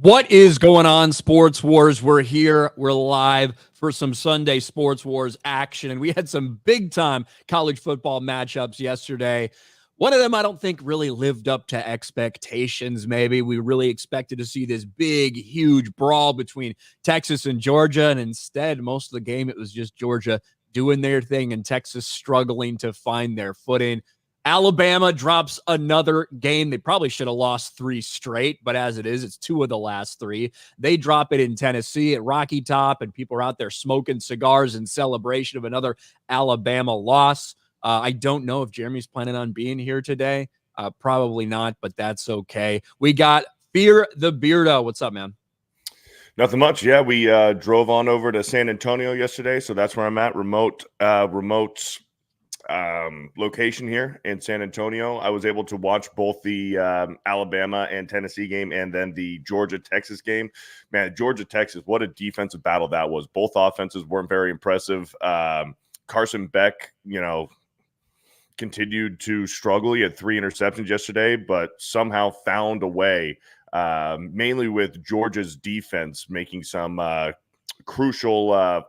What is going on, Sports Wars? We're here. We're live for some Sunday Sports Wars action, and we had some big-time college football matchups yesterday. One of them I don't think really lived up to expectations, maybe. We really expected to see this big, huge brawl between Texas and Georgia, and instead, most of the game, it was just Georgia doing their thing and Texas struggling to find their footing. Alabama drops another game. They probably should have lost 3 straight, but as it is, it's 2 of the last 3. They drop it in Tennessee at Rocky Top, and people are out there smoking cigars in celebration of another Alabama loss. I don't know if Jeremy's planning on being here today. Probably not, but that's okay. We got Fear the Beardo. What's up, man? Nothing much. Yeah, we drove on over to San Antonio yesterday, so that's where I'm at. Remote location here in San Antonio. I was able to watch both the Alabama and Tennessee game and then the Georgia-Texas game. Man, Georgia-Texas, what a defensive battle that was. Both offenses weren't very impressive. Carson Beck, continued to struggle. He had 3 interceptions yesterday, but somehow found a way, mainly with Georgia's defense making some crucial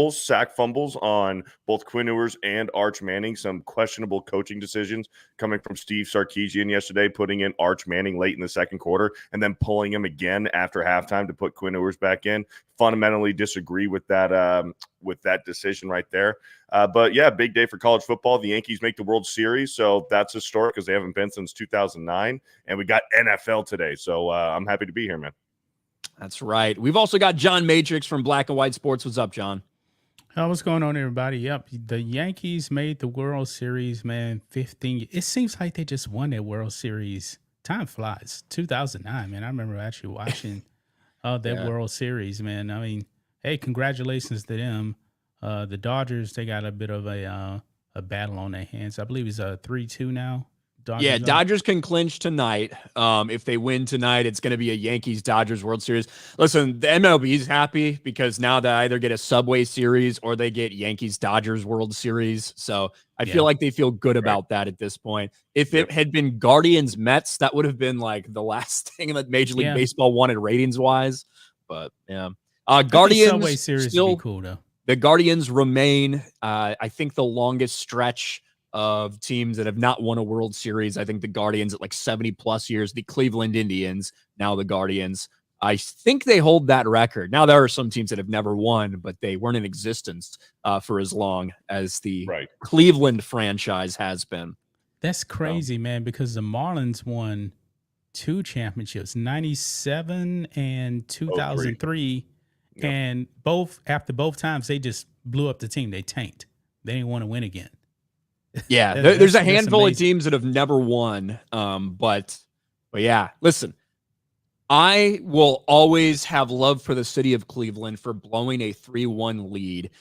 sack fumbles on both Quinn Ewers and Arch Manning. Some questionable coaching decisions coming from Steve Sarkisian yesterday, putting in Arch Manning late in the second quarter and then pulling him again after halftime to put Quinn Ewers back in. Fundamentally disagree with that decision right there. But yeah, big day for college football. The Yankees make the World Series, so that's historic because they haven't been since 2009. And we got NFL today, so I'm happy to be here, man. That's right. We've also got John Matrix from Black and White Sports. What's up, John? What's going on, everybody? Yep, the Yankees made the World Series, man. 15. It seems like they just won that World Series. Time flies. 2009, man. I remember actually watching that World Series, man. I mean, hey, congratulations to them. The Dodgers, they got a bit of a battle on their hands. I believe it's 3-2 now. Dodgers can clinch tonight. If they win tonight, it's going to be a Yankees-Dodgers World Series. Listen, the MLB is happy because now they either get a Subway Series or they get Yankees-Dodgers World Series. So I feel like they feel good about that at this point. If it had been Guardians-Mets, that would have been like the last thing that Major League Baseball wanted ratings-wise. But yeah, Guardians Subway Series still would be cool though. The Guardians remain, I think, the longest stretch of teams that have not won a World Series. I think the Guardians at like 70 plus years, the Cleveland Indians, now the Guardians. I think they hold that record. Now there are some teams that have never won, but they weren't in existence for as long as the Cleveland franchise has been. That's crazy, man, because the Marlins won 2 championships, 97 and 2003. And after both times, they just blew up the team. They tanked. They didn't want to win again. Yeah, there's a handful of teams that have never won. But yeah, listen, I will always have love for the city of Cleveland for blowing a 3-1 lead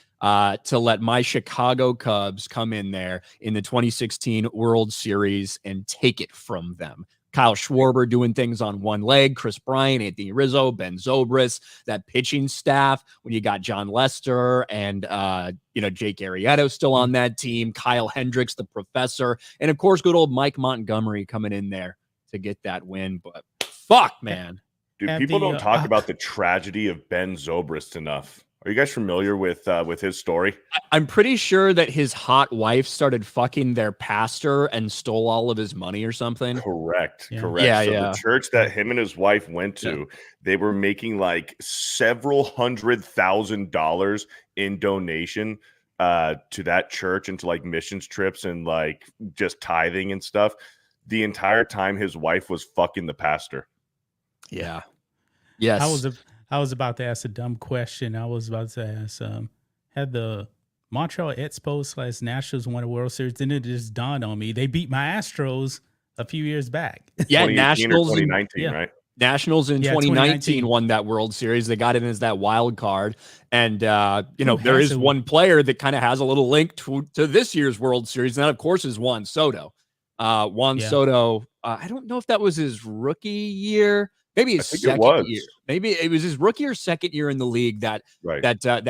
to let my Chicago Cubs come in there in the 2016 World Series and take it from them. Kyle Schwarber doing things on one leg, Chris Bryant, Anthony Rizzo, Ben Zobrist, that pitching staff, when you got John Lester and, Jake Arrieta still on that team, Kyle Hendricks, the professor, and of course, good old Mike Montgomery coming in there to get that win. But fuck, man. Dude, people don't talk about the tragedy of Ben Zobrist enough. Are you guys familiar with his story? I'm pretty sure that his hot wife started fucking their pastor and stole all of his money or something. Correct. Yeah. Correct. Yeah, so the church that him and his wife went to, they were making like several $100,000 in donation to that church and to like missions trips and like just tithing and stuff. The entire time his wife was fucking the pastor. Yeah. Yes. I was about to ask a dumb question. I was about to ask, had the Montreal Expos / Nationals won a World Series? Then it just dawned on me. They beat my Astros a few years back. Yeah, Nationals 2019, right? Nationals in 2019 won that World Series. They got it as that wild card. And, there is one player that kind of has a little link to this year's World Series. And that, of course, is Juan Soto. Soto, I don't know if that was his rookie year. Maybe his second year. Maybe it was his rookie or second year in the league that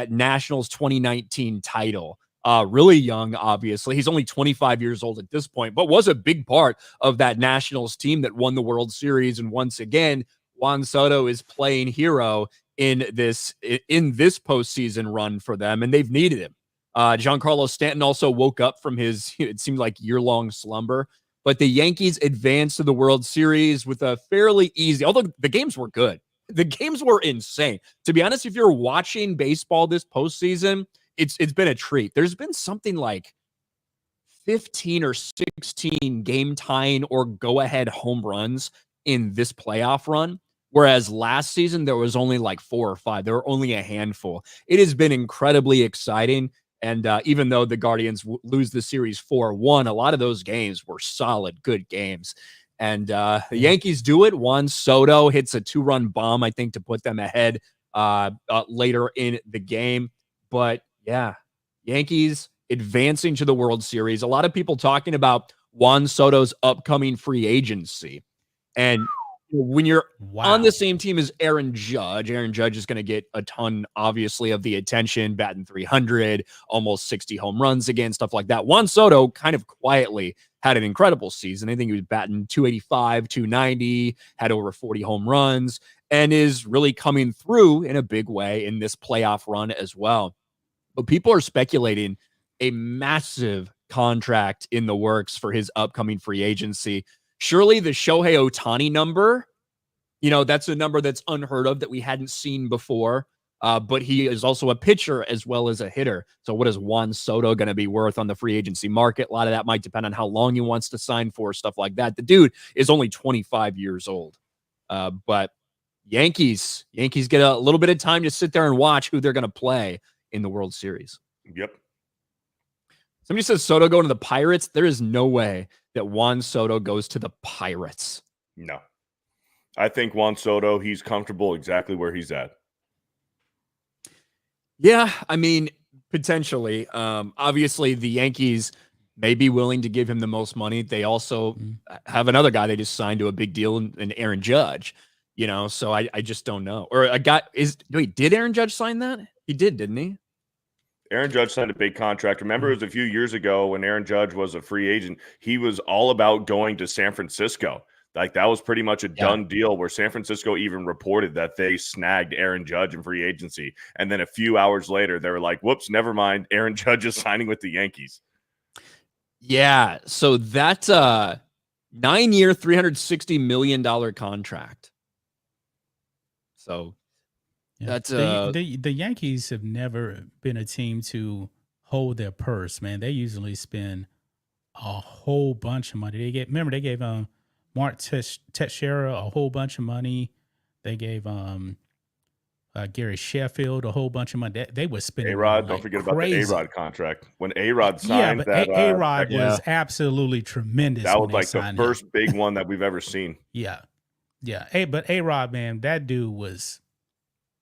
Nationals 2019 title. Really young, obviously. He's only 25 years old at this point, but was a big part of that Nationals team that won the World Series and once again Juan Soto is playing hero in this postseason run for them, and they've needed him. Giancarlo Stanton also woke up from his, it seemed like, year-long slumber. But the Yankees advanced to the World Series with a fairly easy, although the games were good. The games were insane. To be honest, if you're watching baseball this postseason, it's been a treat. There's been something like 15 or 16 game-tying or go-ahead home runs in this playoff run, whereas last season there was only like 4 or 5. There were only a handful. It has been incredibly exciting. And even though the Guardians lose the series 4-1, a lot of those games were solid, good games. And the Yankees do it. Juan Soto hits a 2-run bomb, I think, to put them ahead later in the game. But yeah, Yankees advancing to the World Series. A lot of people talking about Juan Soto's upcoming free agency. And when you're on the same team as Aaron Judge is going to get a ton, obviously, of the attention, batting 300, almost 60 home runs again, stuff like that. Juan Soto kind of quietly had an incredible season. I think he was batting 285, 290, had over 40 home runs, and is really coming through in a big way in this playoff run as well. But people are speculating a massive contract in the works for his upcoming free agency. Surely the Shohei Ohtani number, that's a number that's unheard of that we hadn't seen before. But he is also a pitcher as well as a hitter. So what is Juan Soto going to be worth on the free agency market? A lot of that might depend on how long he wants to sign for, stuff like that. The dude is only 25 years old. But Yankees get a little bit of time to sit there and watch who they're going to play in the World Series. Yep. Somebody says Soto going to the Pirates. There is no way that Juan Soto goes to the Pirates. No. I think Juan Soto, he's comfortable exactly where he's at. Yeah, I mean, potentially. Obviously, the Yankees may be willing to give him the most money. They also have another guy they just signed to a big deal in Aaron Judge. So I just don't know. Or did Aaron Judge sign that? He did, didn't he? Aaron Judge signed a big contract. Remember, it was a few years ago when Aaron Judge was a free agent. He was all about going to San Francisco. Like, that was pretty much a done deal, where San Francisco even reported that they snagged Aaron Judge in free agency. And then a few hours later, they were like, whoops, never mind. Aaron Judge is signing with the Yankees. Yeah. So that's a 9-year, $360 million contract. So that's the Yankees have never been a team to hold their purse, man. They usually spend a whole bunch of money. They gave Mark Teixeira a whole bunch of money. They gave Gary Sheffield a whole bunch of money. They were spending A-Rod. Don't forget about the A-Rod contract. When A-Rod signed that. A-Rod was absolutely tremendous. That was like the first big one that we've ever seen. Yeah. But A-Rod, man, that dude was,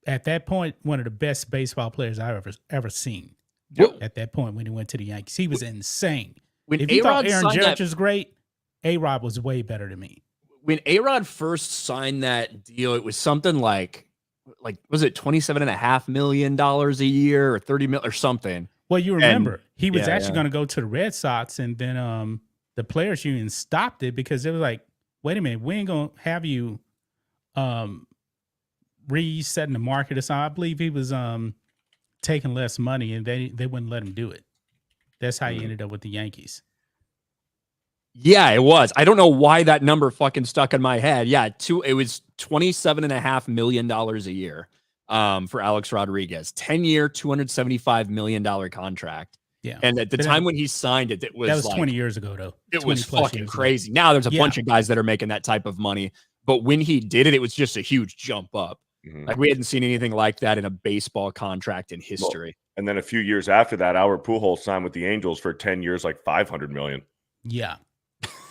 at that point, one of the best baseball players I've ever seen. Yep. At that point when he went to the Yankees, he was insane. When if you thought Aaron Judge was great, A-Rod was way better than me. When A-Rod first signed that deal, it was something like was it $27.5 million a year or $30 million or something? Well, you remember he was actually going to go to the Red Sox, and then the players union stopped it because it was like, wait a minute, we ain't gonna have you resetting the market or something. I believe he was taking less money, and they wouldn't let him do it. That's how he ended up with the Yankees. Yeah, it was. I don't know why that number fucking stuck in my head. Yeah, it was $27.5 million a year for Alex Rodriguez. 10-year, $275 million contract. Yeah. And at the time when he signed it, that was 20 years ago, though. It was fucking crazy. Now there's a bunch of guys that are making that type of money. But when he did it was just a huge jump up. Like, we hadn't seen anything like that in a baseball contract in history. Well, and then a few years after that, Albert Pujols signed with the Angels for 10 years, like $500 million. Yeah.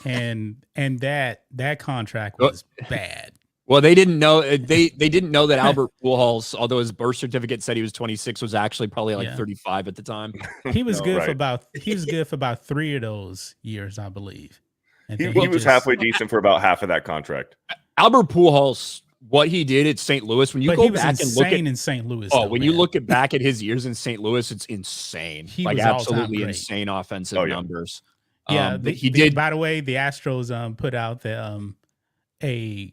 And that contract was bad. Well, they didn't know they didn't know that Albert Pujols, although his birth certificate said he was 26, was actually probably like 35 at the time. He was good for about 3 of those years, I believe. And he was halfway decent for about half of that contract. Albert Pujols, what he did at St. Louis, when you go back and look at in St. Louis. You look back at his years in St. Louis, it's insane. He like was absolutely insane offensive numbers. Yeah, he did. By the way, the Astros put out a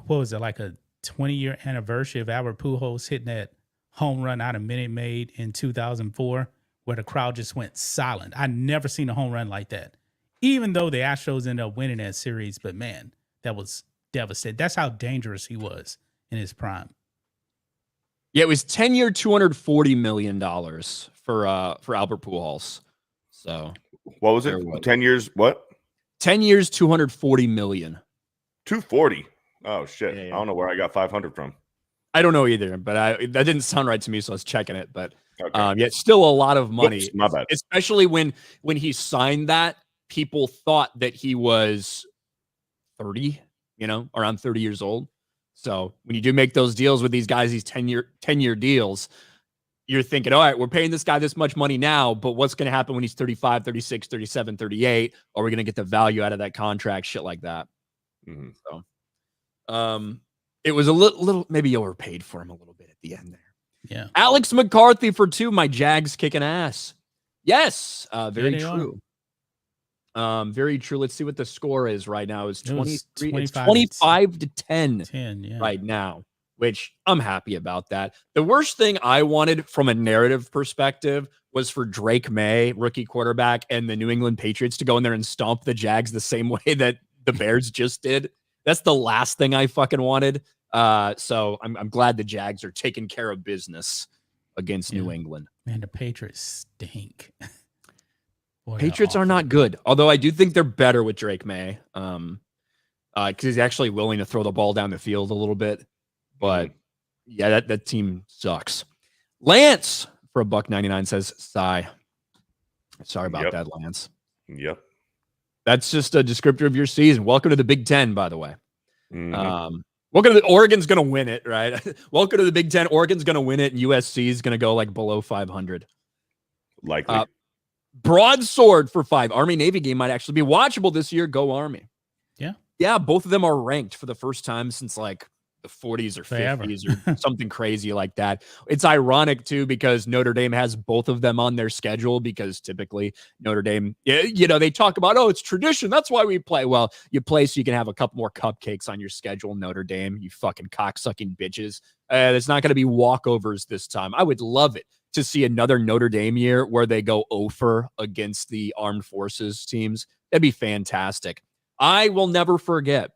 what was it, like a 20-year anniversary of Albert Pujols hitting that home run out of Minute Maid in 2004, where the crowd just went silent. I never seen a home run like that, even though the Astros ended up winning that series. But man, that was devastating. That's how dangerous he was in his prime. Yeah, it was 10-year, $240 million for Albert Pujols. So what was it? 10 years, what? 10 years, $240 million. 240. Oh shit. Yeah. I don't know where I got 500 from. I don't know either, but that didn't sound right to me, so I was checking it. But Okay. yeah, it's still a lot of money. Oops, my bad. Especially when he signed that, people thought that he was 30, around 30 years old. So when you do make those deals with these guys, these 10-year deals, you're thinking, all right, we're paying this guy this much money now, but what's going to happen when he's 35, 36, 37, 38? Are we going to get the value out of that contract? Shit like that. Mm-hmm. So, it was a little maybe overpaid for him a little bit at the end there. Yeah. Alex McCarthy for 2. My Jags kicking ass. Yes. Very true. Very true. Let's see what the score is right now. It's 25 to 10 right now, which I'm happy about that. The worst thing I wanted from a narrative perspective was for Drake May, rookie quarterback, and the New England Patriots to go in there and stomp the Jags the same way that the Bears just did. That's the last thing I fucking wanted. So I'm glad the Jags are taking care of business against New England. Man, the Patriots stink. Boy, Patriots are not good, although I do think they're better with Drake May, because he's actually willing to throw the ball down the field a little bit. But yeah, that team sucks. Lance for $1.99 says, "Sigh." Sorry about that, Lance. Yep. That's just a descriptor of your season. Welcome to the Big Ten, by the way. Mm-hmm. Welcome to Oregon's going to win it, right? Welcome to the Big Ten. Oregon's going to win it, and USC is going to go like below 500. Likely. Broadsword for 5. Army-Navy game might actually be watchable this year. Go Army. Yeah. Yeah, both of them are ranked for the first time since like the 40s or 50s or something crazy like that. It's ironic, too, because Notre Dame has both of them on their schedule because typically Notre Dame, they talk about, it's tradition. That's why we play. Well, you play so you can have a couple more cupcakes on your schedule, Notre Dame, you fucking cocksucking bitches. It's not going to be walkovers this time. I would love it to see another Notre Dame year where they go 0-for against the armed forces teams. That'd be fantastic. I will never forget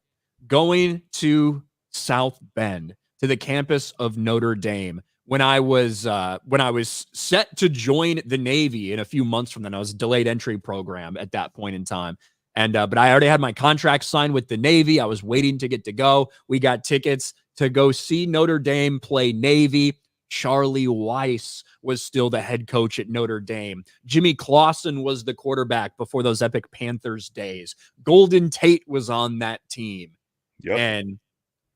going to South Bend, to the campus of Notre Dame, when I was set to join the Navy in a few months from then. I was a delayed entry program at that point in time. And but I already had my contract signed with the Navy. I was waiting to get to go. We got tickets to go see Notre Dame play Navy. Charlie Weiss was still the head coach at Notre Dame. Jimmy Clausen was the quarterback before those epic Panthers days. Golden Tate was on that team. Yep. And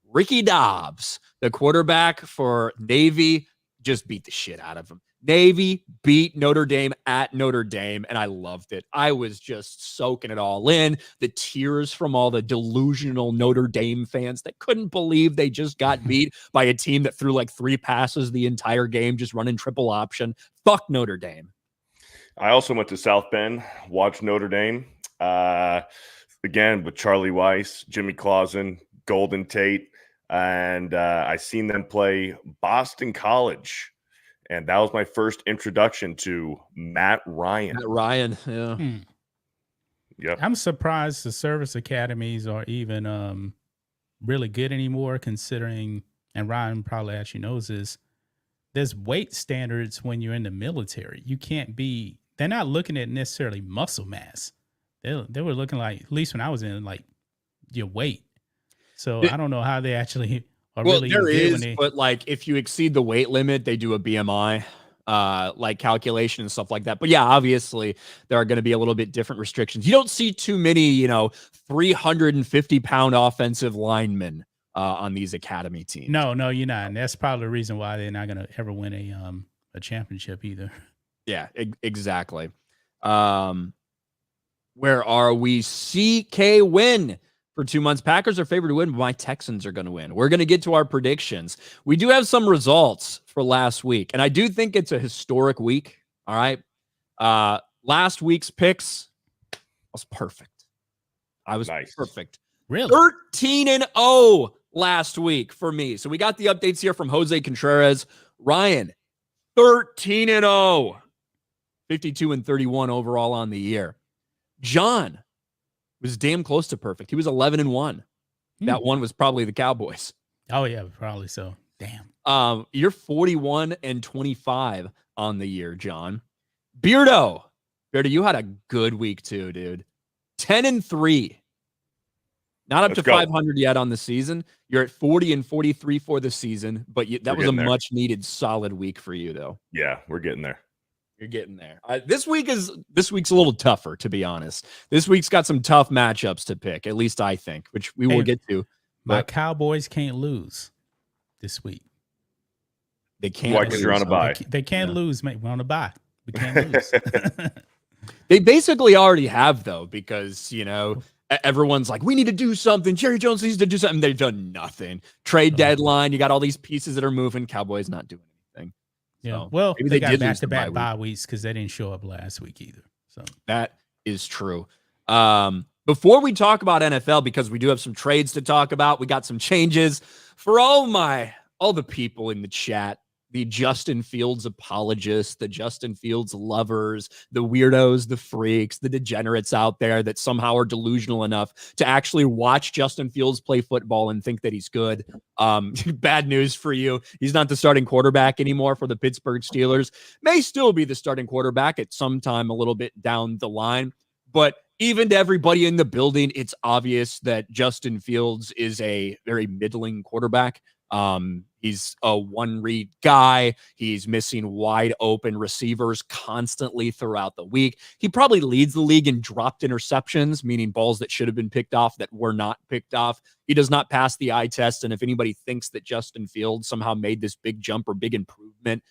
Ricky Dobbs, the quarterback for Navy, just beat the shit out of him. Navy beat Notre Dame at Notre Dame, and I loved it. I was just soaking it all in. The tears from all the delusional Notre Dame fans that couldn't believe they just got beat by a team that threw like 3 passes the entire game, just running triple option. Fuck Notre Dame. I also went to South Bend, watched Notre Dame. Again, with Charlie Weiss, Jimmy Clausen, Golden Tate, and I seen them play Boston College. And that was my first introduction to Matt Ryan. Yeah. Yep. I'm surprised the service academies are even really good anymore, considering, and Ryan probably actually knows this, there's weight standards when you're in the military. You can't be, they're not looking at necessarily muscle mass. They were looking like, at least when I was in, like your weight. So I don't know how they actually are really. There is, but like if you exceed the weight limit, they do a BMI like calculation and stuff like that. But yeah, obviously there are going to be a little bit different restrictions. You don't see too many, 350-pound offensive linemen on these academy teams. No, you're not. And that's probably the reason why they're not going to ever win a championship either. Yeah, exactly. Where are we? CK win for 2 months. Packers are favored to win, but my Texans are going to win. We're going to get to our predictions. We do have some results for last week, and I do think it's a historic week. All right. Last week's picks was perfect. I was nice. Perfect. Really? 13-0 last week for me. So we got the updates here from Jose Contreras. Ryan, 13-0, 52-31 overall on the year. John was damn close to perfect. He was 11-1. That one was probably the Cowboys. Oh yeah, probably so. Damn. You're 41-25 on the year, John. Beardo, you had a good week too, dude. 10-3. Not up to 500 yet on the season. You're at 40-43 for the season, but that was a much needed solid week for you, though. Yeah, we're getting there. You're getting there. This week's a little tougher, to be honest. This week's got some tough matchups to pick, at least I think, which we will get to. My Cowboys can't lose this week. They can't. Why? Because you're on a bye. They can't lose, mate. We're on a bye. We can't lose. They basically already have, though, because, everyone's like, we need to do something. Jerry Jones needs to do something. They've done nothing. Trade deadline. You got all these pieces that are moving. Cowboys not doing anything. Yeah. So well, they got back-to-back bye weeks because they didn't show up last week either. So that is true. Before we talk about NFL, because we do have some trades to talk about, we got some changes for all the people in the chat. The Justin Fields apologists, the Justin Fields lovers, the weirdos, the freaks, the degenerates out there that somehow are delusional enough to actually watch Justin Fields play football and think that he's good. Bad news for you. He's not the starting quarterback anymore for the Pittsburgh Steelers. May still be the starting quarterback at some time a little bit down the line. But even to everybody in the building, it's obvious that Justin Fields is a very middling quarterback. He's a one-read guy. He's missing wide open receivers constantly throughout the week. He probably leads the league in dropped interceptions, meaning balls that should have been picked off that were not picked off. He does not pass the eye test. And if anybody thinks that Justin Fields somehow made this big jump or big improvement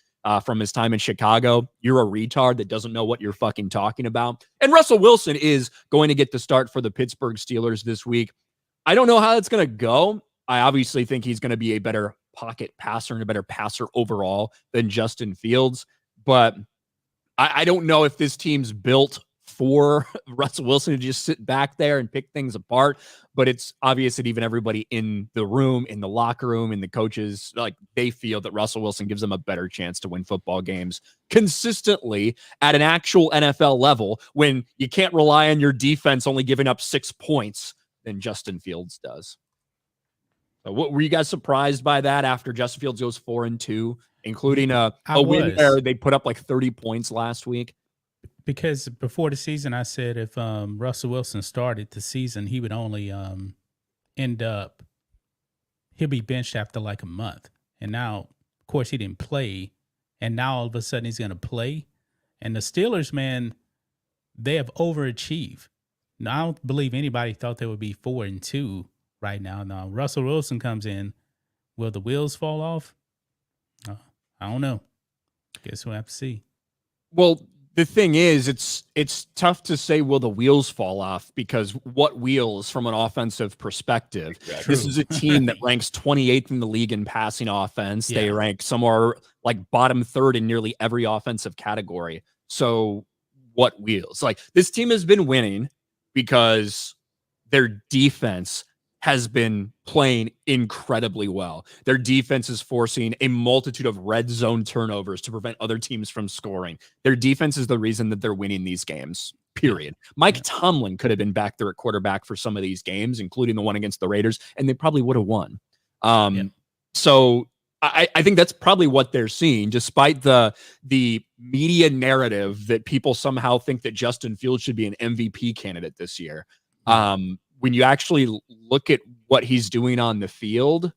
from his time in Chicago, you're a retard that doesn't know what you're fucking talking about. And Russell Wilson is going to get the start for the Pittsburgh Steelers this week. I don't know how that's going to go. I obviously think he's going to be a better pocket passer and a better passer overall than Justin Fields. But I don't know if this team's built for Russell Wilson to just sit back there and pick things apart. But it's obvious that even everybody in the room, in the locker room, in the coaches, like they feel that Russell Wilson gives them a better chance to win football games consistently at an actual NFL level when you can't rely on your defense only giving up 6 points than Justin Fields does. What were you guys surprised by that after Justin Fields goes 4-2, including a win where they put up like 30 points last week? Because before the season, I said if Russell Wilson started the season, he would only he'll be benched after like a month. And now, of course, he didn't play. And now all of a sudden he's going to play. And the Steelers, man, they have overachieved. Now, I don't believe anybody thought they would be 4-2. Right now, Russell Wilson comes in. Will the wheels fall off? I don't know. Guess we'll have to see. Well, the thing is, it's tough to say will the wheels fall off because what wheels from an offensive perspective? Exactly. This is a team that ranks 28th in the league in passing offense. Yeah. They rank somewhere like bottom third in nearly every offensive category. So what wheels? Like this team has been winning because their defense has been playing incredibly well. Their defense is forcing a multitude of red zone turnovers to prevent other teams from scoring. Their defense is the reason that they're winning these games, period. Mike Tomlin could have been back there at quarterback for some of these games, including the one against the Raiders, and they probably would have won. So I think that's probably what they're seeing, despite the media narrative that people somehow think that Justin Fields should be an MVP candidate this year. When you actually look at what he's doing on the field,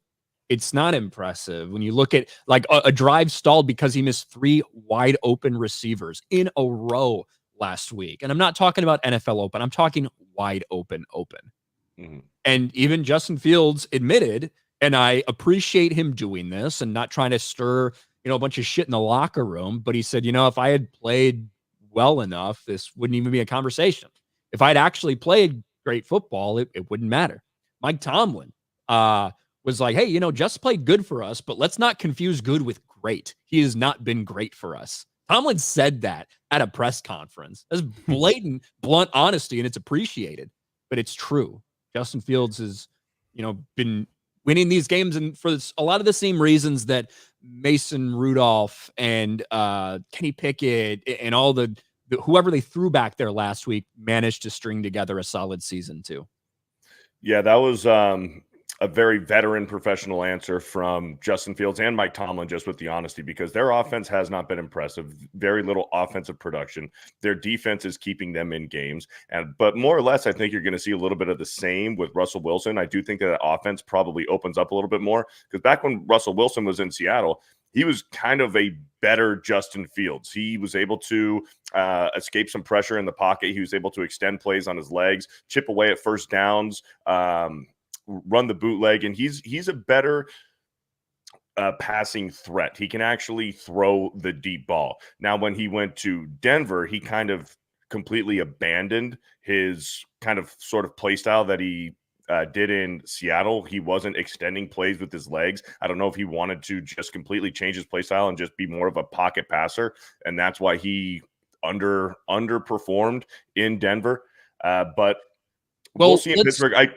it's not impressive. When you look at like a drive stalled because he missed 3 wide open receivers in a row last week. And I'm not talking about NFL open. I'm talking wide open. Mm-hmm. And even Justin Fields admitted, and I appreciate him doing this and not trying to stir, a bunch of shit in the locker room. But he said, if I had played well enough, this wouldn't even be a conversation. If I'd actually played great football, it wouldn't matter. Mike Tomlin was like, hey, just played good for us, but let's not confuse good with great. He has not been great for us. Tomlin said that at a press conference. That's blatant, blunt honesty, and it's appreciated, but it's true. Justin Fields has, been winning these games, and for a lot of the same reasons that Mason Rudolph and Kenny Pickett and all the whoever they threw back there last week managed to string together a solid season too. Yeah, that was a very veteran professional answer from Justin Fields and Mike Tomlin, just with the honesty, because their offense has not been impressive. Very little offensive production. Their defense is keeping them in games. But more or less, I think you're going to see a little bit of the same with Russell Wilson. I do think that offense probably opens up a little bit more, because back when Russell Wilson was in Seattle, he was kind of a better Justin Fields. He was able to escape some pressure in the pocket. He was able to extend plays on his legs, chip away at first downs, run the bootleg, and he's a better passing threat. He can actually throw the deep ball. Now, when he went to Denver, he kind of completely abandoned his kind of sort of play style that he did in Seattle. He wasn't extending plays with his legs. I don't know if he wanted to just completely change his play style and just be more of a pocket passer, and that's why he underperformed in Denver. But we'll see in Pittsburgh.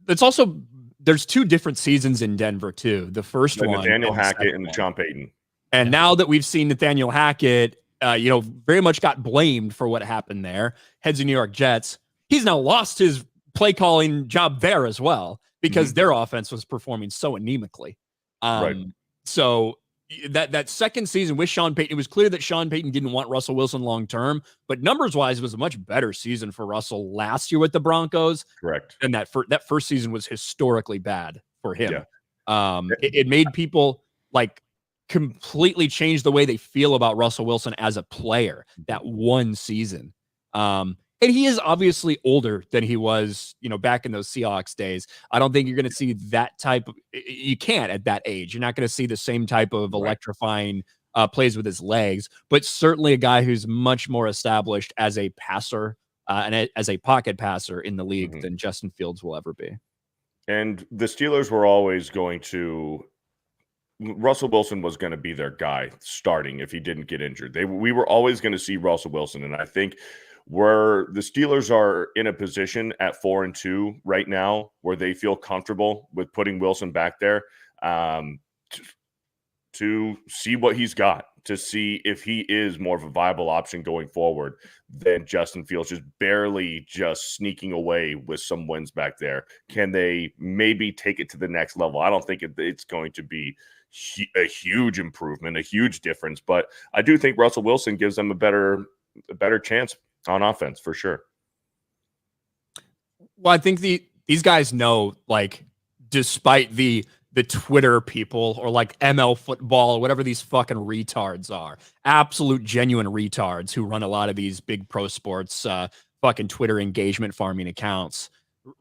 It's also, there's two different seasons in Denver too. The first one, Nathaniel Hackett and Sean Payton. And now that we've seen Nathaniel Hackett, very much got blamed for what happened there. Heads of New York Jets. He's now lost his play calling job there as well, because their offense was performing so anemically. Right. So that second season with Sean Payton, it was clear that Sean Payton didn't want Russell Wilson long term, but numbers wise, it was a much better season for Russell last year with the Broncos. Correct. And that first season was historically bad for him. Yeah. It made people like completely change the way they feel about Russell Wilson as a player that one season. And he is obviously older than he was, back in those Seahawks days. I don't think you're going to see that type of, you can't at that age. You're not going to see the same type of electrifying plays with his legs, but certainly a guy who's much more established as a passer and as a pocket passer in the league than Justin Fields will ever be. And the Steelers were always going to, Russell Wilson was going to be their guy starting if he didn't get injured. We were always going to see Russell Wilson. And I think where the Steelers are in a position at 4-2 right now, where they feel comfortable with putting Wilson back there to see what he's got, to see if he is more of a viable option going forward than Justin Fields, just sneaking away with some wins back there. Can they maybe take it to the next level? I don't think it's going to be a huge improvement, a huge difference, but I do think Russell Wilson gives them a better chance on offense for sure. Well, I think these guys know, like, despite the Twitter people or like ML football or whatever these fucking retards are, absolute genuine retards who run a lot of these big pro sports fucking Twitter engagement farming accounts.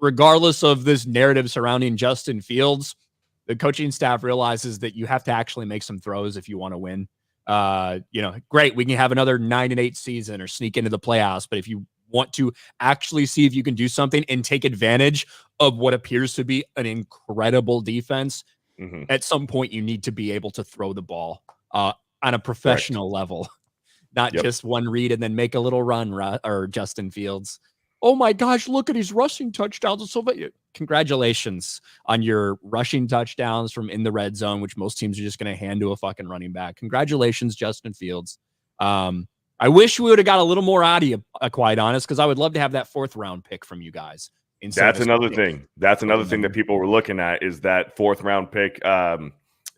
Regardless of this narrative surrounding Justin Fields, the coaching staff realizes that you have to actually make some throws if you want to win. Great, we can have another 9-8 season or sneak into the playoffs, but if you want to actually see if you can do something and take advantage of what appears to be an incredible defense, at some point you need to be able to throw the ball on a professional level, not just one read and then make a little run, or Justin Fields. Oh my gosh, look at his rushing touchdowns. So congratulations on your rushing touchdowns from in the red zone, which most teams are just going to hand to a fucking running back. Congratulations, Justin Fields. I wish we would have got a little more out of you, quite honest, because I would love to have that 4th round pick from you guys. That's another thing. That's another thing that people were looking at, is that 4th round pick.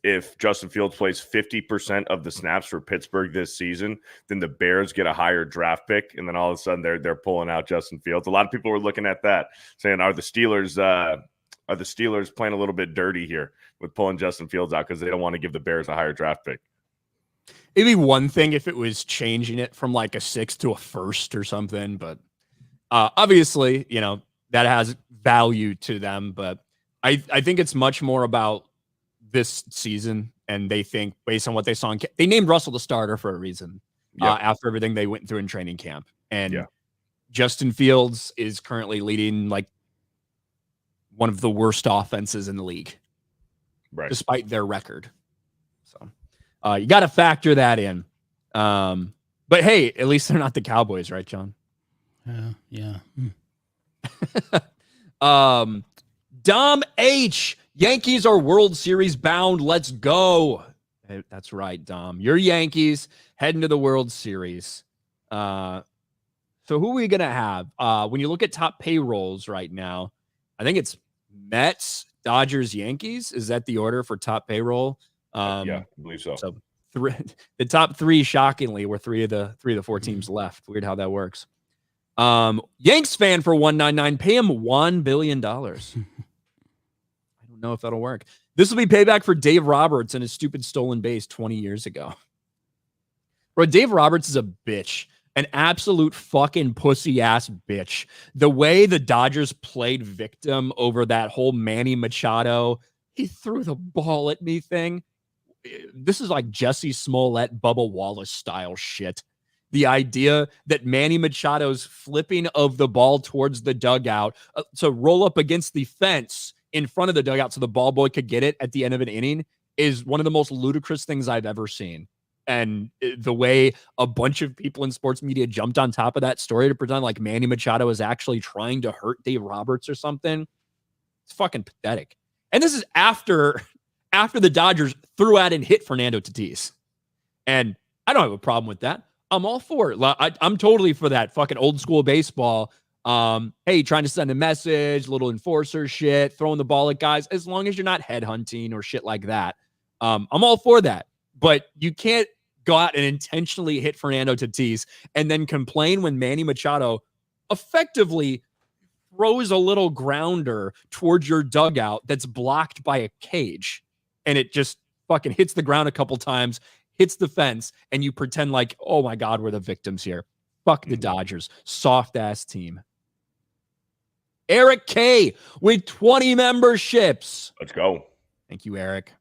If Justin Fields plays 50% of the snaps for Pittsburgh this season, then the Bears get a higher draft pick, and then all of a sudden they're pulling out Justin Fields. A lot of people were looking at that, saying, "Are the Steelers playing a little bit dirty here with pulling Justin Fields out because they don't want to give the Bears a higher draft pick?" It'd be one thing if it was changing it from like a 6th to a 1st or something, but obviously, that has value to them. But I think it's much more about this season, and they think based on what they saw they named Russell the starter for a reason after everything they went through in training camp. And Justin Fields is currently leading like one of the worst offenses in the league, despite their record. So you got to factor that in. But hey, at least they're not the Cowboys, right, John? Yeah. Dom H, Yankees are World Series bound. Let's go. That's right, Dom. Your Yankees heading to the World Series. So who are we going to have? When you look at top payrolls right now, I think it's Mets, Dodgers, Yankees. Is that the order for top payroll? Yeah, I believe so. So the top three, shockingly, were three of the four teams left. Weird how that works. Yanks fan for 199, pay him $1 billion. I don't know if that'll work. This will be payback for Dave Roberts and his stupid stolen base 20 years ago. Bro, Dave Roberts is a bitch. An absolute fucking pussy ass bitch. The way the Dodgers played victim over that whole Manny Machado, he threw the ball at me thing. This is like Jesse Smollett, Bubba Wallace style shit. The idea that Manny Machado's flipping of the ball towards the dugout to roll up against the fence in front of the dugout so the ball boy could get it at the end of an inning is one of the most ludicrous things I've ever seen. And the way a bunch of people in sports media jumped on top of that story to pretend like Manny Machado is actually trying to hurt Dave Roberts or something, it's fucking pathetic. And this is after the Dodgers threw out and hit Fernando Tatis. And I don't have a problem with that. I'm all for it. I'm totally for that fucking old school baseball. Hey, trying to send a message, little enforcer shit, throwing the ball at guys, as long as you're not headhunting or shit like that. I'm all for that. But you can't go out and intentionally hit Fernando Tatis and then complain when Manny Machado effectively throws a little grounder towards your dugout that's blocked by a cage. And it just fucking hits the ground a couple times, hits the fence, and you pretend like, oh my God, we're the victims here. Fuck the Dodgers. Soft ass team. Eric K with 20 memberships. Let's go. Thank you, Eric.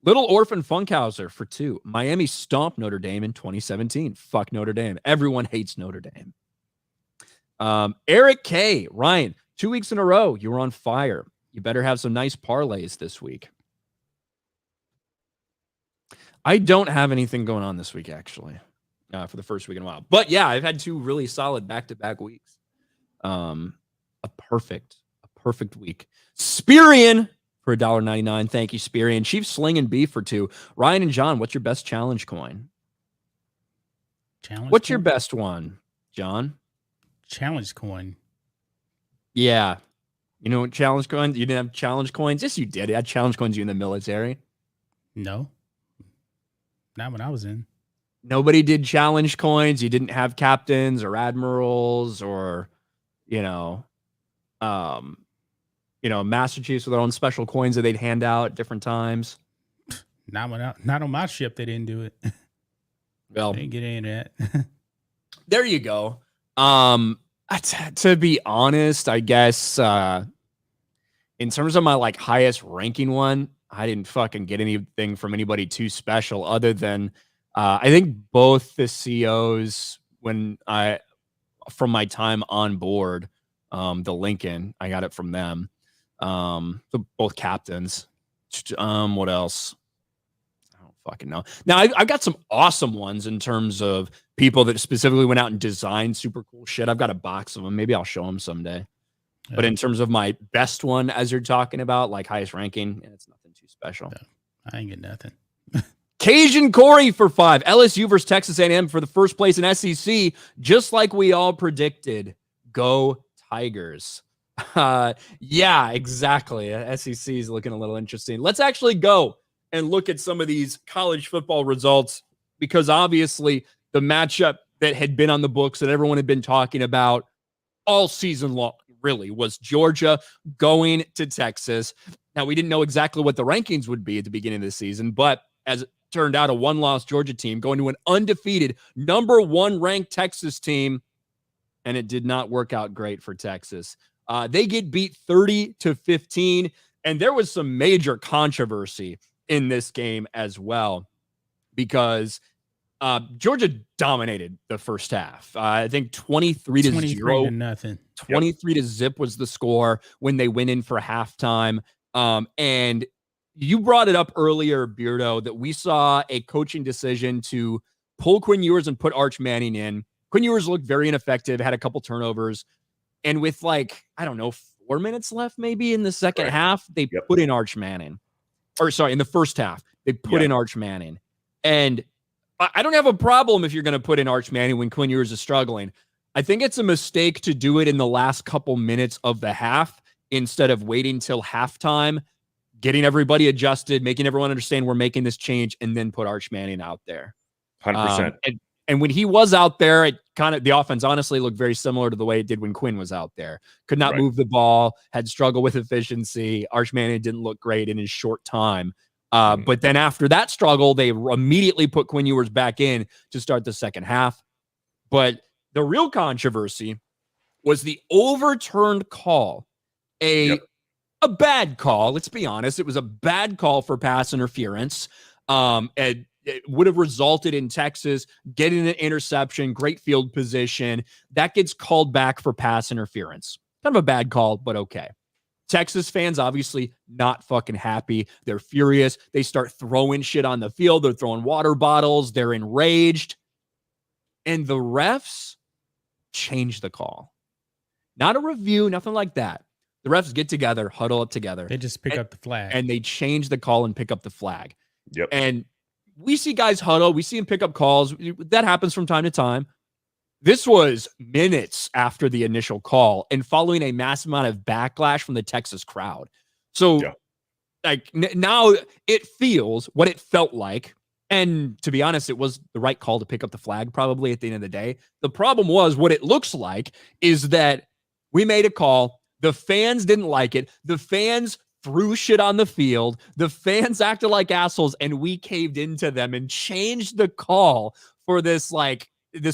Little Orphan Funkhauser for 2. Miami stomped Notre Dame in 2017. Fuck Notre Dame. Everyone hates Notre Dame. Eric K. Ryan, 2 weeks in a row, you were on fire. You better have some nice parlays this week. I don't have anything going on this week, actually, for the first week in a while. But yeah, I've had 2 really solid back-to-back weeks. A perfect week. Spirian for $1.99. Thank you, Spirian. Chief Sling and Beef for 2. Ryan and John, what's your best challenge coin? What's your best one, John? Challenge coin. Yeah. You know what challenge coins? You didn't have challenge coins? Yes, you did. You had challenge coins you in the military. No. Not when I was in. Nobody did challenge coins. You didn't have captains or admirals or, Master Chiefs with their own special coins that they'd hand out at different times. Not on my ship. They didn't do it. Well, they didn't get any of that. There you go. To be honest, I guess in terms of my highest ranking one, I didn't fucking get anything from anybody too special other than I think both the COs from my time on board, the Lincoln, I got it from them. Both captains. What else? I don't fucking know. Now I've got some awesome ones in terms of people that specifically went out and designed super cool shit. I've got a box of them. Maybe I'll show them someday. Yeah. But in terms of my best one, as you're talking about, highest ranking, it's nothing too special. No, I ain't get nothing. Cajun Corey for 5. LSU versus Texas A&M for the first place in SEC, just like we all predicted. Go Tigers. Yeah, exactly. SEC is looking a little interesting. Let's actually go and look at some of these college football results, because obviously the matchup that had been on the books that everyone had been talking about all season long really was Georgia going to Texas. Now, we didn't know exactly what the rankings would be at the beginning of the season, but as it turned out, a one-loss Georgia team going to an undefeated number 1 ranked Texas team, and it did not work out great for Texas. They get beat 30-15, and there was some major controversy in this game as well, because Georgia dominated the first half. I think 23-0. To nothing. 23-0 was the score when they went in for halftime. And you brought it up earlier, Beardo, that we saw a coaching decision to pull Quinn Ewers and put Arch Manning in. Quinn Ewers looked very ineffective, had a couple turnovers. And with 4 minutes left, maybe in the second Right. half, they Yep. put in Arch Manning. Or sorry, in the first half, they put in Arch Manning. And I don't have a problem if you're going to put in Arch Manning when Quinn Ewers is struggling. I think it's a mistake to do it in the last couple minutes of the half instead of waiting till halftime, getting everybody adjusted, making everyone understand we're making this change, and then put Arch Manning out there. 100%. And when he was out there, it kind of the offense honestly looked very similar to the way it did when Quinn was out there. Could not move the ball, had struggled with efficiency. Arch Manning didn't look great in his short time. But then after that struggle, they immediately put Quinn Ewers back in to start the second half. But the real controversy was the overturned call. A bad call, let's be honest. It was a bad call for pass interference. And it would have resulted in Texas getting an interception, great field position. That gets called back for pass interference. Kind of a bad call, but okay. Texas fans obviously not fucking happy. They're furious. They start throwing shit on the field. They're throwing water bottles. They're enraged. And the refs change the call. Not a review, nothing like that. The refs get together, huddle up together. They just pick up the flag. And they change the call and pick up the flag. Yep. And we see guys huddle. We see them pick up calls. That happens from time to time. This was minutes after the initial call and following a massive amount of backlash from the Texas crowd. So, now it feels what it felt like. And to be honest, it was the right call to pick up the flag probably at the end of the day. The problem was what it looks like is that we made a call. The fans didn't like it. The fans threw shit on the field. The fans acted like assholes, and we caved into them and changed the call for this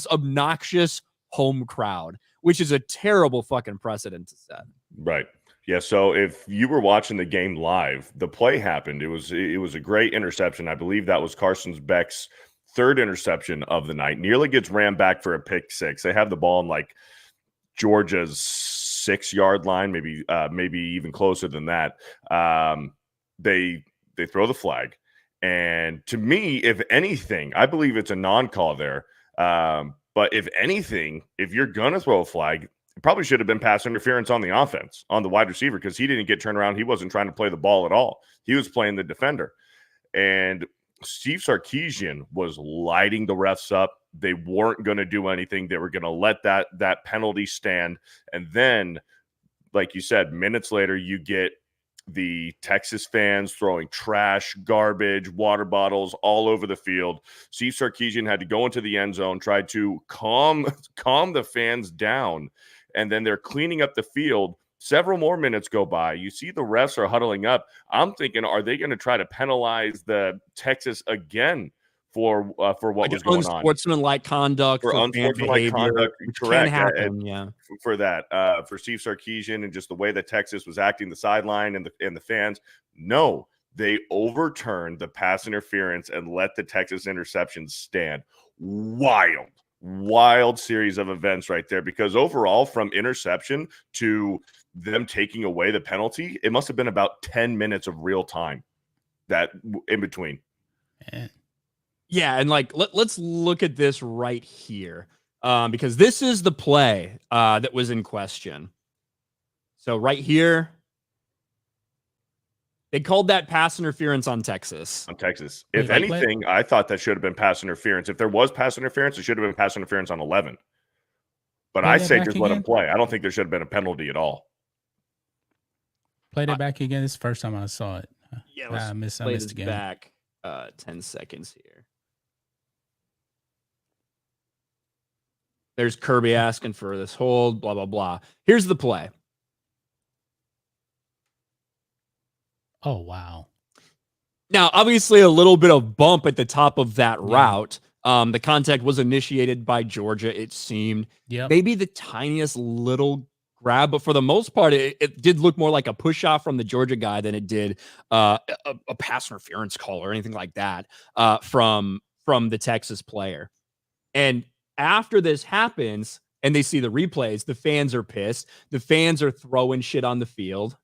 obnoxious home crowd, which is a terrible fucking precedent to set. Right. Yeah. So if you were watching the game live, the play happened. It was a great interception. I believe that was Carson Beck's third interception of the night. Nearly gets ran back for a pick six. They have the ball in like Georgia's 6-yard line, maybe even closer than that. They throw the flag, and to me, if anything, I believe it's a non-call there. But if anything, if you're gonna throw a flag, it probably should have been pass interference on the offense, on the wide receiver, because he didn't get turned around. He wasn't trying to play the ball at all. He was playing the defender, and Steve Sarkisian was lighting the refs up. They weren't going to do anything. They were going to let that penalty stand. And then, like you said, minutes later, you get the Texas fans throwing trash, garbage, water bottles all over the field. Steve Sarkisian had to go into the end zone, try to calm the fans down. And then they're cleaning up the field. Several more minutes go by. You see the refs are huddling up. I'm thinking, are they going to try to penalize the Texas again for what was going on? Unsportsmanlike conduct, for unsportsmanlike conduct, correct? Happen, for that, for Steve Sarkisian and just the way that Texas was acting, the sideline and the fans. No, they overturned the pass interference and let the Texas interceptions stand. Wild series of events right there, because overall, from interception to them taking away the penalty, it must have been about 10 minutes of real time that in between. Yeah, and let's look at this right here, because this is the play that was in question. So right here, they called that pass interference on Texas. If anything, I thought that should have been pass interference. If there was pass interference, it should have been pass interference on 11. But I say just let him play. I don't think there should have been a penalty at all. Play that back again. This is the first time I saw it. Yeah, let's play this again. Back 10 seconds here. There's Kirby asking for this hold, blah, blah, blah. Here's the play. Oh, wow. Now, obviously, a little bit of bump at the top of that route. The contact was initiated by Georgia, it seemed. Maybe the tiniest little grab, but for the most part, it did look more like a push-off from the Georgia guy than it did a pass interference call or anything like that from the Texas player. And after this happens, and they see the replays, the fans are pissed. The fans are throwing shit on the field.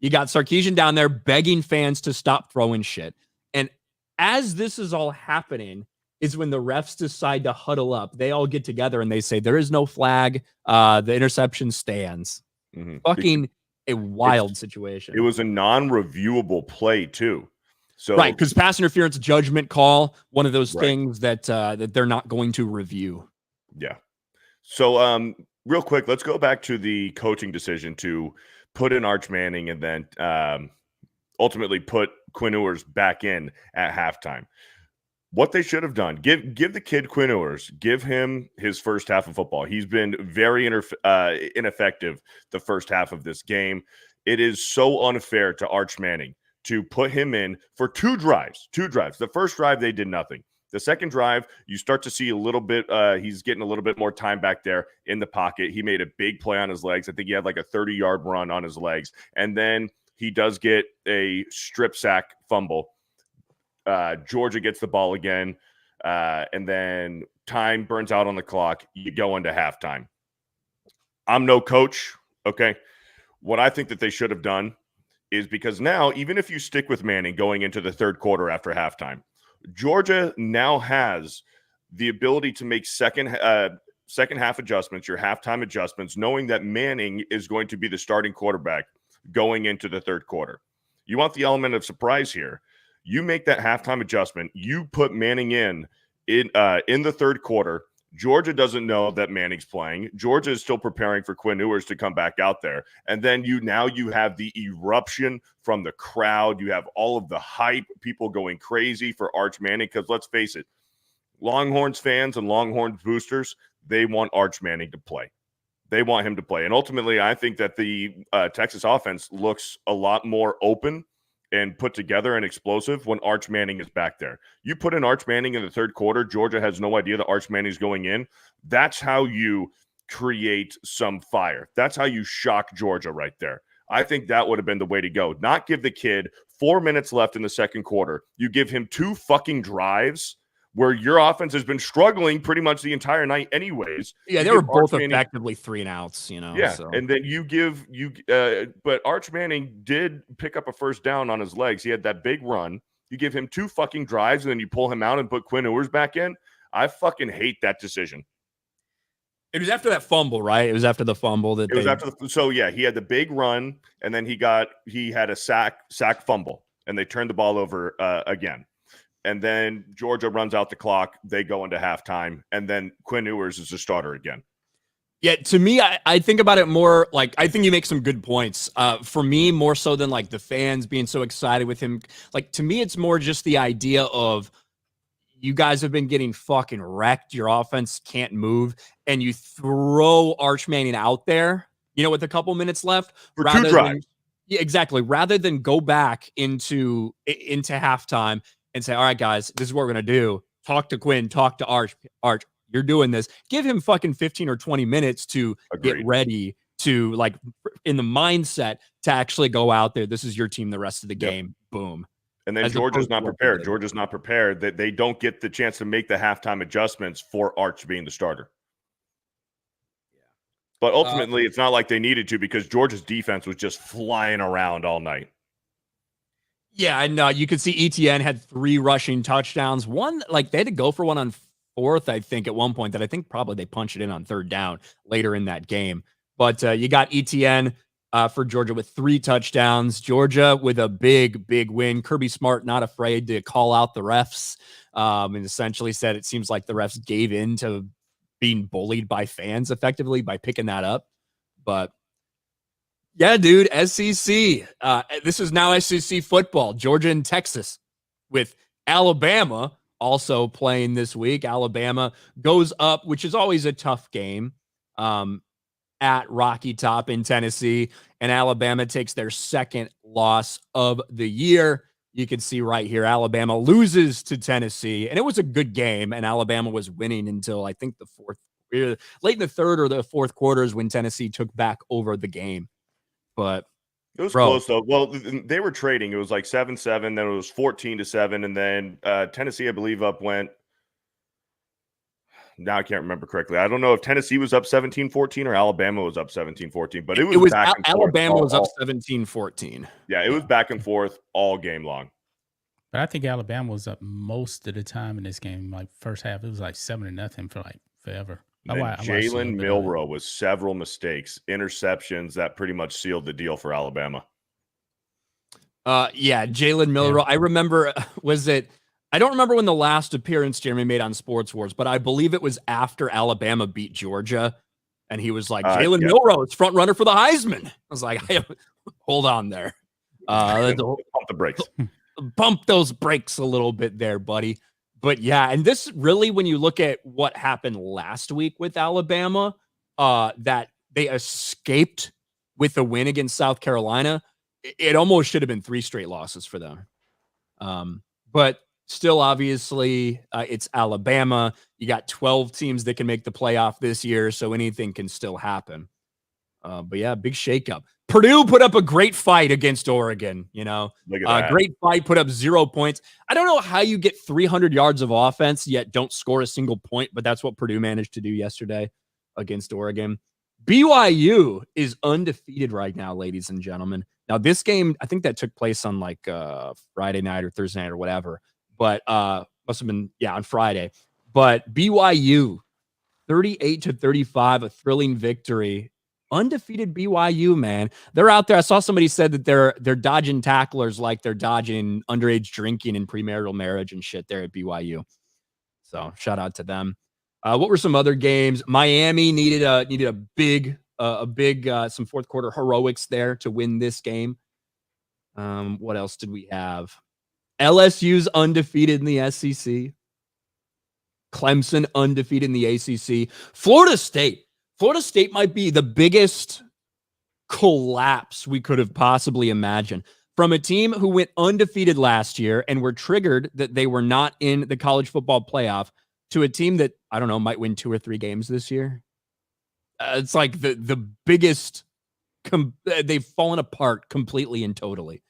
You got Sarkisian down there begging fans to stop throwing shit. And as this is all happening is when the refs decide to huddle up. They all get together and they say, there is no flag. The interception stands. Fucking a wild situation. It was a non-reviewable play too. So right, because pass interference judgment call, one of those Right. things that that they're not going to review. Yeah. So real quick, let's go back to the coaching decision to put in Arch Manning and then ultimately put Quinn Ewers back in at halftime. What they should have done, give the kid Quinn Ewers, give him his first half of football. He's been very ineffective the first half of this game. It is so unfair to Arch Manning to put him in for two drives. The first drive, they did nothing. The second drive, you start to see a little bit, he's getting a little bit more time back there in the pocket. He made a big play on his legs. I think he had like a 30-yard run on his legs. And then he does get a strip sack fumble. Georgia gets the ball again, and then time burns out on the clock. You go into halftime. I'm no coach, okay? What I think that they should have done is, because now, even if you stick with Manning going into the third quarter after halftime, Georgia now has the ability to make second half adjustments, your halftime adjustments, knowing that Manning is going to be the starting quarterback going into the third quarter. You want the element of surprise here. You make that halftime adjustment. You put Manning in the third quarter. Georgia doesn't know that Manning's playing. Georgia is still preparing for Quinn Ewers to come back out there. And then you have the eruption from the crowd. You have all of the hype, people going crazy for Arch Manning, because let's face it, Longhorns fans and Longhorns boosters, they want Arch Manning to play. They want him to play. And ultimately, I think that the Texas offense looks a lot more open and put together and explosive when Arch Manning is back there. You put in Arch Manning in the third quarter, Georgia has no idea that Arch Manning is going in. That's how you create some fire. That's how you shock Georgia right there. I think that would have been the way to go. Not give the kid 4 minutes left in the second quarter. You give him 2 fucking drives where your offense has been struggling pretty much the entire night anyways. Yeah, they were both effectively 3 and outs, you know. Yeah, so. And then but Arch Manning did pick up a first down on his legs. He had that big run. You give him 2 fucking drives, and then you pull him out and put Quinn Ewers back in. I fucking hate that decision. It was after that fumble, right? It was after the fumble that so yeah, he had the big run, and then he had a sack fumble, and they turned the ball over again. And then Georgia runs out the clock. They go into halftime, and then Quinn Ewers is the starter again. Yeah, to me, I think about it more like, I think you make some good points. For me, more so than like the fans being so excited with him. Like, to me, it's more just the idea of, you guys have been getting fucking wrecked. Your offense can't move, and you throw Arch Manning out there, with a couple minutes left. For 2 drives. Yeah, exactly. Rather than go back into halftime and say, all right, guys, this is what we're going to do. Talk to Quinn, talk to Arch, you're doing this. Give him fucking 15 or 20 minutes to get ready to, like, in the mindset to actually go out there. This is your team the rest of the game. Boom. And then Georgia's not prepared. Georgia's not prepared. That they don't get the chance to make the halftime adjustments for Arch being the starter. Yeah. But ultimately, it's not like they needed to, because Georgia's defense was just flying around all night. Yeah, and you could see ETN had 3 rushing touchdowns. One, like, they had to go for one on 4th, I think, at one point, that I think probably they punched it in on 3rd down later in that game. But you got ETN for Georgia with 3 touchdowns. Georgia with a big, big win. Kirby Smart not afraid to call out the refs, and essentially said it seems like the refs gave in to being bullied by fans effectively by picking that up. But yeah, dude, SEC. This is now SEC football. Georgia and Texas, with Alabama also playing this week. Alabama goes up, which is always a tough game, at Rocky Top in Tennessee, and Alabama takes their 2nd loss of the year. You can see right here, Alabama loses to Tennessee, and it was a good game, and Alabama was winning until I think late in the 3rd or the 4th quarters when Tennessee took back over the game. But it was close, though. Well, they were trading. It was like 7-7, then it was 14-7, and then Tennessee, I believe, went. Now I can't remember correctly. I don't know if Tennessee was up 17-14 or Alabama was up 17-14, but it was back and forth. Alabama was up 17-14. Yeah, it was back and forth all game long. But I think Alabama was up most of the time in this game. Like, first half, it was like 7-0 for like forever. And then watched a little Jalen bit of it. Milroe with several mistakes, interceptions that pretty much sealed the deal for Alabama. Yeah, Jalen Milroe. I remember, I don't remember when the last appearance Jeremy made on Sports Wars, but I believe it was after Alabama beat Georgia. And he was like, Jalen Milroe is front runner for the Heisman. I was like, hold on there. Pump the brakes. Pump those brakes a little bit there, buddy. But yeah, and this really, when you look at what happened last week with Alabama, that they escaped with a win against South Carolina, it almost should have been 3 straight losses for them. But still, obviously, it's Alabama. You got 12 teams that can make the playoff this year, so anything can still happen. But yeah, big shakeup. Purdue put up a great fight against Oregon, Look at that. Great fight, put up 0 points. I don't know how you get 300 yards of offense, yet don't score a single point, but that's what Purdue managed to do yesterday against Oregon. BYU is undefeated right now, ladies and gentlemen. Now, this game, I think that took place on like Friday night or Thursday night or whatever, but must have been, on Friday. But BYU, 38-35, a thrilling victory. Undefeated BYU, man. They're out there. I saw somebody said that they're dodging tacklers like they're dodging underage drinking and premarital marriage and shit there at BYU. So shout out to them. What were some other games? Miami needed a big some fourth quarter heroics there to win this game. What else did we have? LSU's undefeated in the SEC. Clemson undefeated in the ACC. Florida State might be the biggest collapse we could have possibly imagined. From a team who went undefeated last year and were triggered that they were not in the college football playoff to a team that, I don't know, might win 2 or 3 games this year. It's like the biggest, they've fallen apart completely and totally.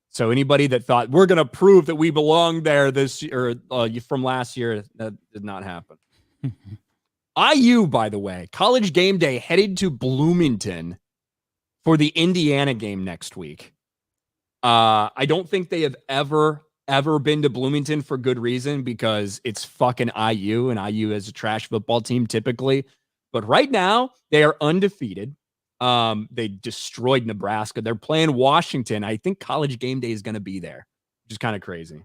So anybody that thought we're going to prove that we belong there this year from last year, that did not happen. IU, by the way, College Game Day headed to Bloomington for the Indiana game next week. I don't think they have ever been to Bloomington for good reason, because it's fucking IU, and IU is a trash football team typically. But right now, they are undefeated. They destroyed Nebraska. They're playing Washington. I think College Game Day is going to be there, which is kind of crazy.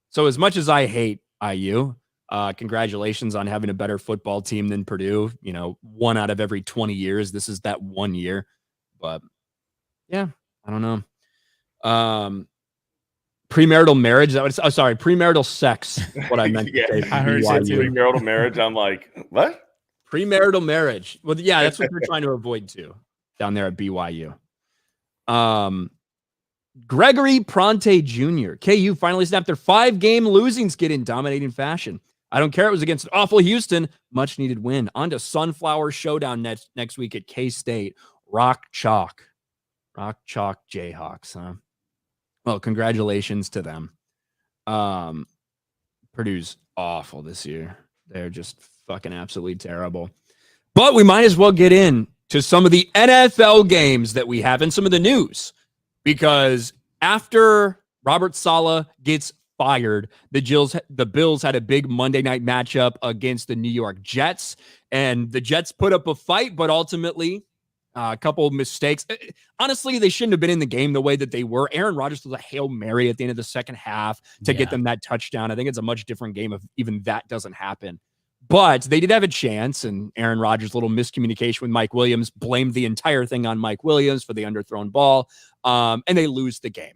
So as much as I hate IU, congratulations on having a better football team than Purdue. 1 out of every 20 years. This is that 1 year. But yeah, I don't know. Premarital marriage. Premarital sex. What I meant. Yeah, I heard that too. Premarital marriage. I'm like, what? Premarital marriage. Well, yeah, that's what they're trying to avoid too down there at BYU. Gregory Pronte Jr. KU finally snapped their 5-game losing skid in dominating fashion. I don't care. It was against an awful Houston. Much needed win. On to Sunflower Showdown next week at K-State. Rock Chalk Jayhawks, huh? Well, congratulations to them. Purdue's awful this year. They're just fucking absolutely terrible. But we might as well get in to some of the NFL games that we have and some of the news, because after Robert Saleh gets fired, the Bills had a big Monday night matchup against the New York Jets, and the Jets put up a fight, but ultimately a couple of mistakes. Honestly, they shouldn't have been in the game the way that they were. Aaron Rodgers was a Hail Mary at the end of the second half to get them that touchdown. I think it's a much different game if even that doesn't happen. But they did have a chance, and Aaron Rodgers' little miscommunication with Mike Williams blamed the entire thing on Mike Williams for the underthrown ball, and they lose the game.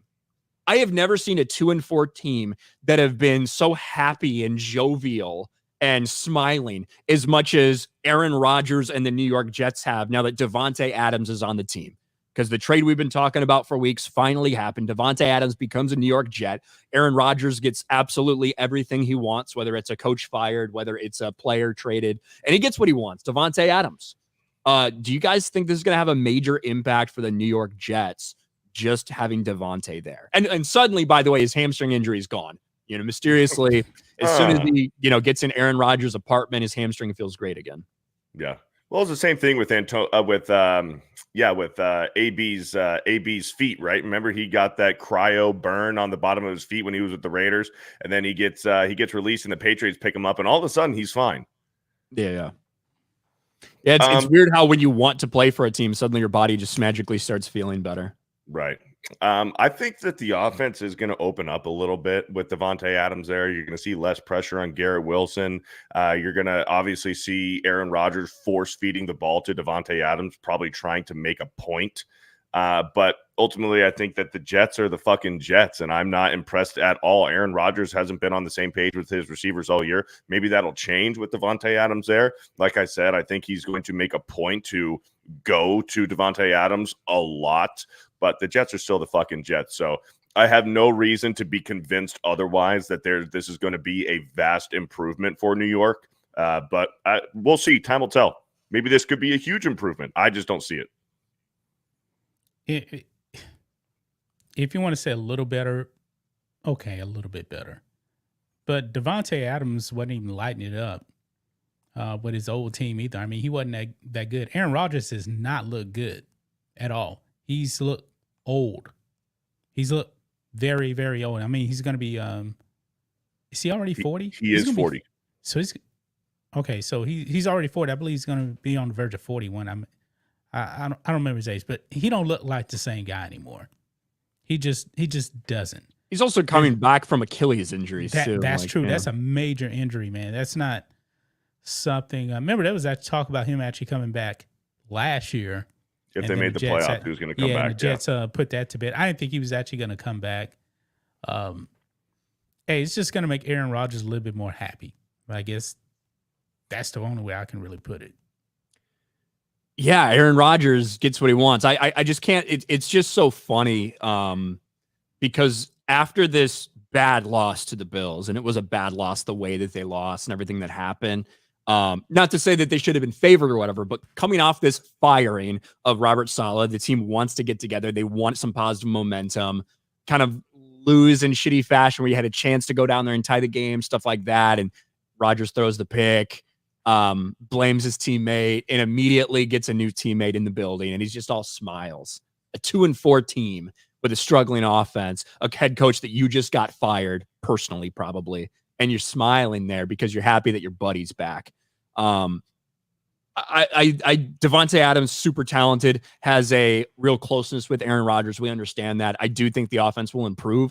I have never seen a 2-4 team that have been so happy and jovial and smiling as much as Aaron Rodgers and the New York Jets have now that Davante Adams is on the team. Because the trade we've been talking about for weeks finally happened. Davante Adams becomes a New York Jet. Aaron Rodgers gets absolutely everything he wants, whether it's a coach fired, whether it's a player traded, and he gets what he wants, Davante Adams. Do you guys think this is going to have a major impact for the New York Jets, just having Davante there? And suddenly, by the way, his hamstring injury is gone. Mysteriously, as soon as he, gets in Aaron Rodgers' apartment, his hamstring feels great again. Yeah. Well, it's the same thing with AB's feet, right? Remember, he got that cryo burn on the bottom of his feet when he was with the Raiders, and then he gets released, and the Patriots pick him up, and all of a sudden he's fine. Yeah. Yeah, it's weird how when you want to play for a team, suddenly your body just magically starts feeling better. Right. I think that the offense is going to open up a little bit with Davante Adams there. You're going to see less pressure on Garrett Wilson. You're going to obviously see Aaron Rodgers force feeding the ball to Davante Adams, probably trying to make a point. But ultimately, I think that the Jets are the fucking Jets, and I'm not impressed at all. Aaron Rodgers hasn't been on the same page with his receivers all year. Maybe that'll change with Davante Adams there. Like I said, I think he's going to make a point to go to Davante Adams a lot, but the Jets are still the fucking Jets. So I have no reason to be convinced otherwise that this is going to be a vast improvement for New York. But we'll see. Time will tell. Maybe this could be a huge improvement. I just don't see it. If you want to say a little better, okay, a little bit better. But Davante Adams wasn't even lighting it up with his old team either. I mean, he wasn't that good. Aaron Rodgers does not look good at all. He's looked old. He's looked very, very old. I mean, he's going to be is he already 40? He is 40. So he's okay. So he's already 40. I believe he's going to be on the verge of 41. I don't remember his age, but he don't look like the same guy anymore. He just doesn't. He's also coming back from Achilles injuries too. That's true. Yeah. That's a major injury, man. That's not something. Remember, there was that talk about him actually coming back last year. If they made the playoffs, he was going to come back. And the Jets put that to bed. I didn't think he was actually going to come back. Hey, it's just going to make Aaron Rodgers a little bit more happy. I guess that's the only way I can really put it. Yeah, Aaron Rodgers gets what he wants. I just can't. It's just so funny because after this bad loss to the Bills, and it was a bad loss the way that they lost and everything that happened, not to say that they should have been favored or whatever, but coming off this firing of Robert Saleh, the team wants to get together. They want some positive momentum, kind of lose in shitty fashion where you had a chance to go down there and tie the game, stuff like that. And Rodgers throws the pick. Blames his teammate and immediately gets a new teammate in the building, and he's just all smiles. A 2-4 team with a struggling offense, a head coach that you just got fired personally, probably, and you're smiling there because you're happy that your buddy's back. Davante Adams, super talented, has a real closeness with Aaron Rodgers. We understand that. I do think the offense will improve.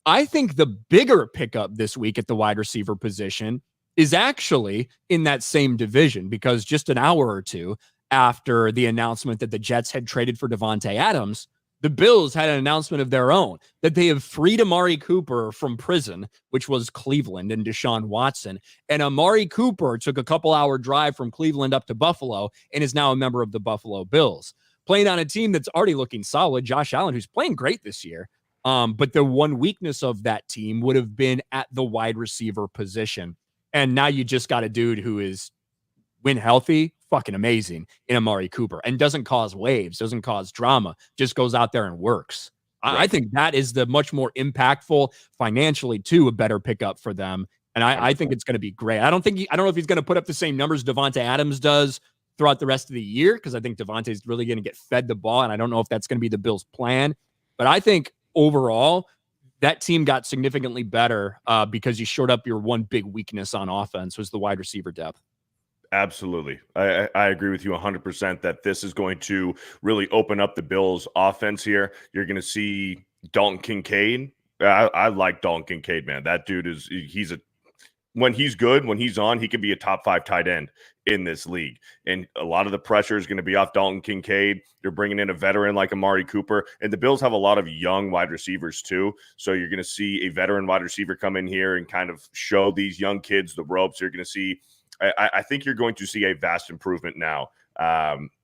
I think the bigger pickup this week at the wide receiver position is actually in that same division, because just an hour or two after the announcement that the Jets had traded for Davante Adams, the Bills had an announcement of their own that they have freed Amari Cooper from prison, which was Cleveland and Deshaun Watson. And Amari Cooper took a couple-hour drive from Cleveland up to Buffalo and is now a member of the Buffalo Bills, playing on a team that's already looking solid. Josh Allen, who's playing great this year. But the one weakness of that team would have been at the wide receiver position. And now you just got a dude who is, when healthy, fucking amazing in Amari Cooper and doesn't cause waves, doesn't cause drama, just goes out there and works. Right. I think that is the much more impactful, financially too, a better pickup for them. And I think it's going to be great. I don't know if he's going to put up the same numbers Davante Adams does throughout the rest of the year, because I think Davante is really going to get fed the ball. And I don't know if that's going to be the Bills' plan. But I think overall, that team got significantly better because you shored up your one big weakness on offense, was the wide receiver depth. Absolutely. I agree with you 100% that this is going to really open up the Bills' offense here. You're going to see Dalton Kincaid. I like Dalton Kincaid, man. That dude when he's good, when he's on, he can be a top 5 tight end in this league. And a lot of the pressure is going to be off Dalton Kincaid. You're bringing in a veteran like Amari Cooper. And the Bills have a lot of young wide receivers too. So you're going to see a veteran wide receiver come in here and kind of show these young kids the ropes. You're going to see, I think you're going to see a vast improvement now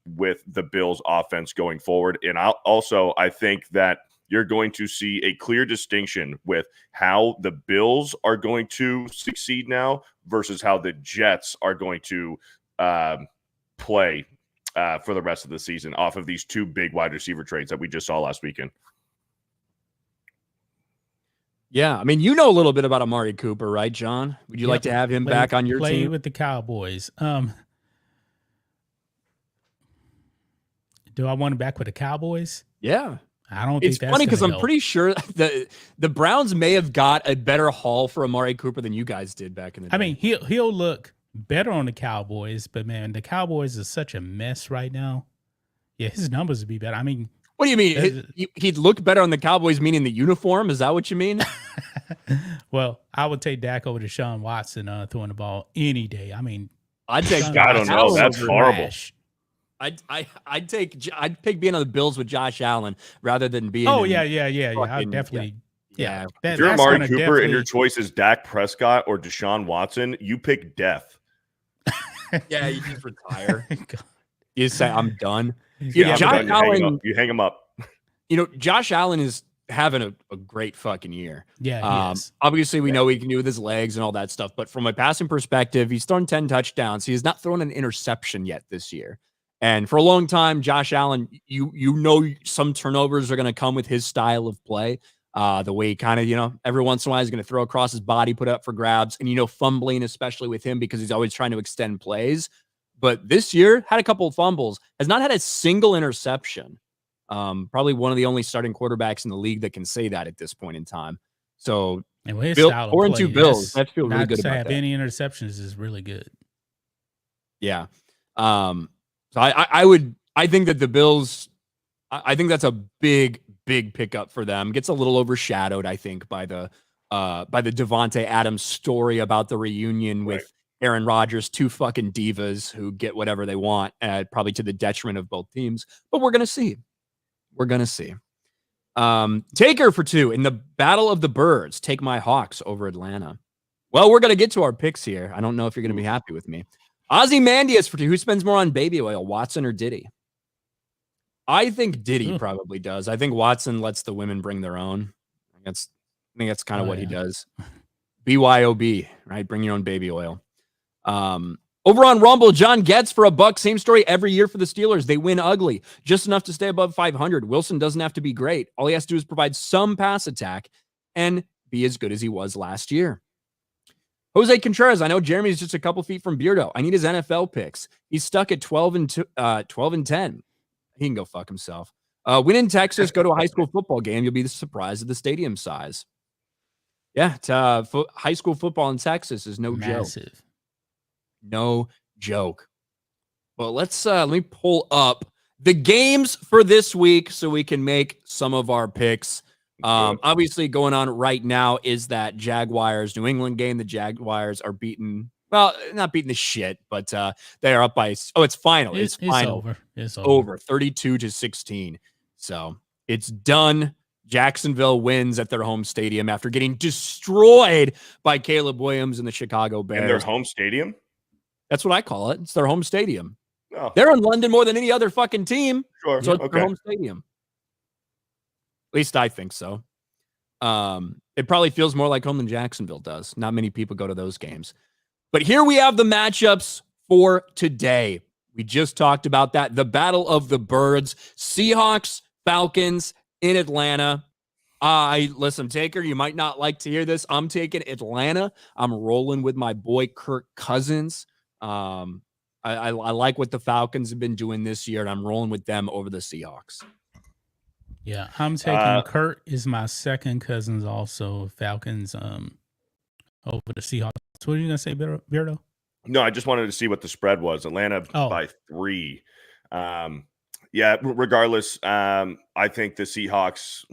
with the Bills offense going forward. And I think that you're going to see a clear distinction with how the Bills are going to succeed now versus how the Jets are going to play for the rest of the season off of these two big wide receiver trades that we just saw last weekend. Yeah, I mean, you know a little bit about Amari Cooper, right, John? Would you like to have him back on your team? With the Cowboys. Do I want him back with the Cowboys? Yeah. I don't think it's funny because I'm pretty sure the Browns may have got a better haul for Amari Cooper than you guys did back in the day. I mean, he'll look better on the Cowboys, but man, the Cowboys is such a mess right now. Yeah, his numbers would be better. I mean, What do you mean? He'd look better on the Cowboys, meaning the uniform? Is that what you mean? well, I would take Dak over to Deshaun Watson throwing the ball any day. I mean, I'd take. I don't know. That's horrible. I'd pick being on the Bills with Josh Allen rather than being. Oh yeah. I definitely. Yeah. If you're Amari Cooper and your choice is Dak Prescott or Deshaun Watson, you pick death. Yeah, you just retire. You say I'm done. Yeah, Josh Allen. You hang him up. You know, Josh Allen is having a great fucking year. Yeah, he is. Obviously, we know he can do with his legs and all that stuff, but from a passing perspective, he's thrown 10 touchdowns. He has not thrown an interception yet this year. And for a long time, Josh Allen, you know, some turnovers are going to come with his style of play. The way he kind of, every once in a while he's going to throw across his body, put up for grabs, and, fumbling, especially with him because he's always trying to extend plays. But this year, had a couple of fumbles, has not had a single interception. Probably one of the only starting quarterbacks in the league that can say that at this point in time. So, and with his style of play, 4-2 Bills, that feels really good about that. Not to have any interceptions is really good. Yeah. So I think that the Bills, I think that's a big pickup for them. Gets a little overshadowed, I think, by the Davante Adams story about the reunion with Aaron Rodgers, two fucking divas who get whatever they want, probably to the detriment of both teams. But we're gonna see. Taker for 2 in the Battle of the Birds. Take my Hawks over Atlanta. Well, we're gonna get to our picks here. I don't know if you're gonna be happy with me. Ozymandias for 2. Who spends more on baby oil, Watson or Diddy? I think Diddy probably does. I think Watson lets the women bring their own. I think that's kind of what he does. BYOB, right? Bring your own baby oil. Over on Rumble, John Getz for $1. Same story every year for the Steelers. They win ugly, just enough to stay above 500. Wilson doesn't have to be great. All he has to do is provide some pass attack and be as good as he was last year. Jose Contreras, I know Jeremy's just a couple feet from Beardo. I need his NFL picks. He's stuck at 12 and 10. He can go fuck himself. Win in Texas, go to a high school football game. You'll be surprised at the stadium size. Yeah, high school football in Texas is no Massive. joke. No joke. Well, let me pull up the games for this week so we can make some of our picks. Obviously going on right now is that Jaguars New England game. The Jaguars are not beating the shit, but they are up by, it's final. It's final. It's over 32-16. So it's done. Jacksonville wins at their home stadium after getting destroyed by Caleb Williams and the Chicago Bears. In their home stadium? That's what I call it. It's their home stadium. Oh. They're in London more than any other fucking team. Sure. So it's their home stadium. At least I think so. It probably feels more like home than Jacksonville does. Not many people go to those games. But here we have the matchups for today. We just talked about that. The Battle of the Birds. Seahawks, Falcons in Atlanta. Listen, Taker, you might not like to hear this. I'm taking Atlanta. I'm rolling with my boy Kirk Cousins. I like what the Falcons have been doing this year, and I'm rolling with them over the Seahawks. Yeah, I'm taking Kurt is my second Cousins also. Falcons over the Seahawks. What are you going to say, Beardo? No, I just wanted to see what the spread was. Atlanta by 3. Yeah, regardless, I think the Seahawks,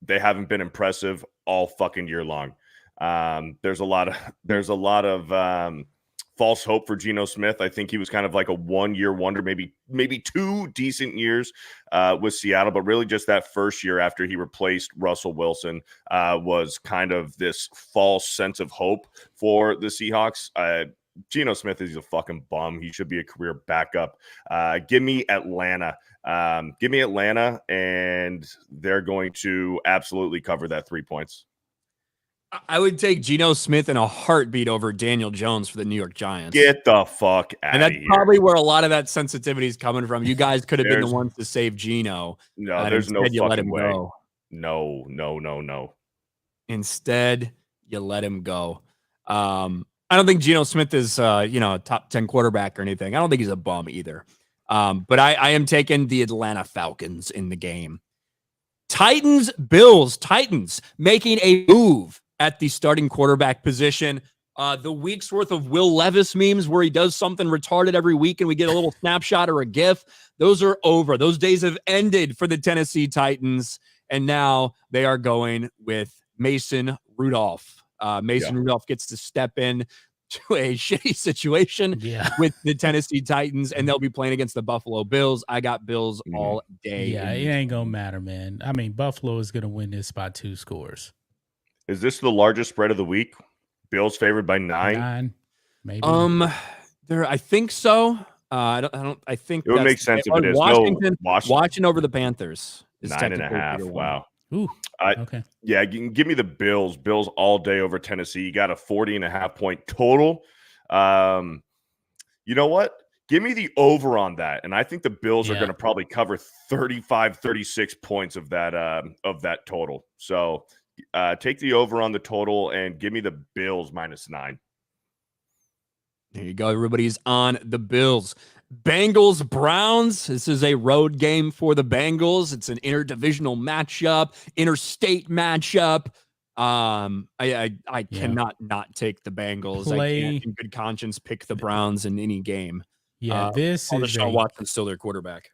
they haven't been impressive all fucking year long. There's a lot of false hope for Geno Smith. I think he was kind of like a 1-year wonder, maybe 2 decent years with Seattle, but really just that first year after he replaced Russell Wilson was kind of this false sense of hope for the Seahawks. Geno Smith is a fucking bum. He should be a career backup. Give me Atlanta. And they're going to absolutely cover that 3 points. I would take Geno Smith in a heartbeat over Daniel Jones for the New York Giants. Get the fuck out of here. And that's probably where a lot of that sensitivity is coming from. You guys could have been the ones to save Geno. No, there's no fucking way. Go. No. Instead, you let him go. I don't think Geno Smith is, a top 10 quarterback or anything. I don't think he's a bum either. But I am taking the Atlanta Falcons in the game. Titans, Bills, Titans making a move at the starting quarterback position. The week's worth of Will Levis memes where he does something retarded every week and we get a little snapshot or a GIF, those are over. Those days have ended for the Tennessee Titans, and now they are going with Mason Rudolph. Mason Rudolph gets to step in to a shitty situation with the Tennessee Titans, and they'll be playing against the Buffalo Bills. I got Bills all day. Yeah, it ain't going to matter, man. I mean, Buffalo is going to win this by 2 scores. Is this the largest spread of the week? Bills favored by 9? 9, maybe. I think so. I think it would make sense if it is. Washington watching over the Panthers is 9.5. Wow. Ooh. Okay. Yeah, give me the Bills. Bills all day over Tennessee. You got a 40.5 point total. You know what? Give me the over on that. And I think the Bills are going to probably cover 35, 36 points of that total. So take the over on the total and give me the Bills -9. There you go. Everybody's on the Bills. Bengals Browns. This is a road game for the Bengals. It's an interdivisional matchup, interstate matchup. I cannot not take the Bengals. I can't in good conscience pick the Browns in any game. Yeah, this is Deshaun Watson's still their quarterback.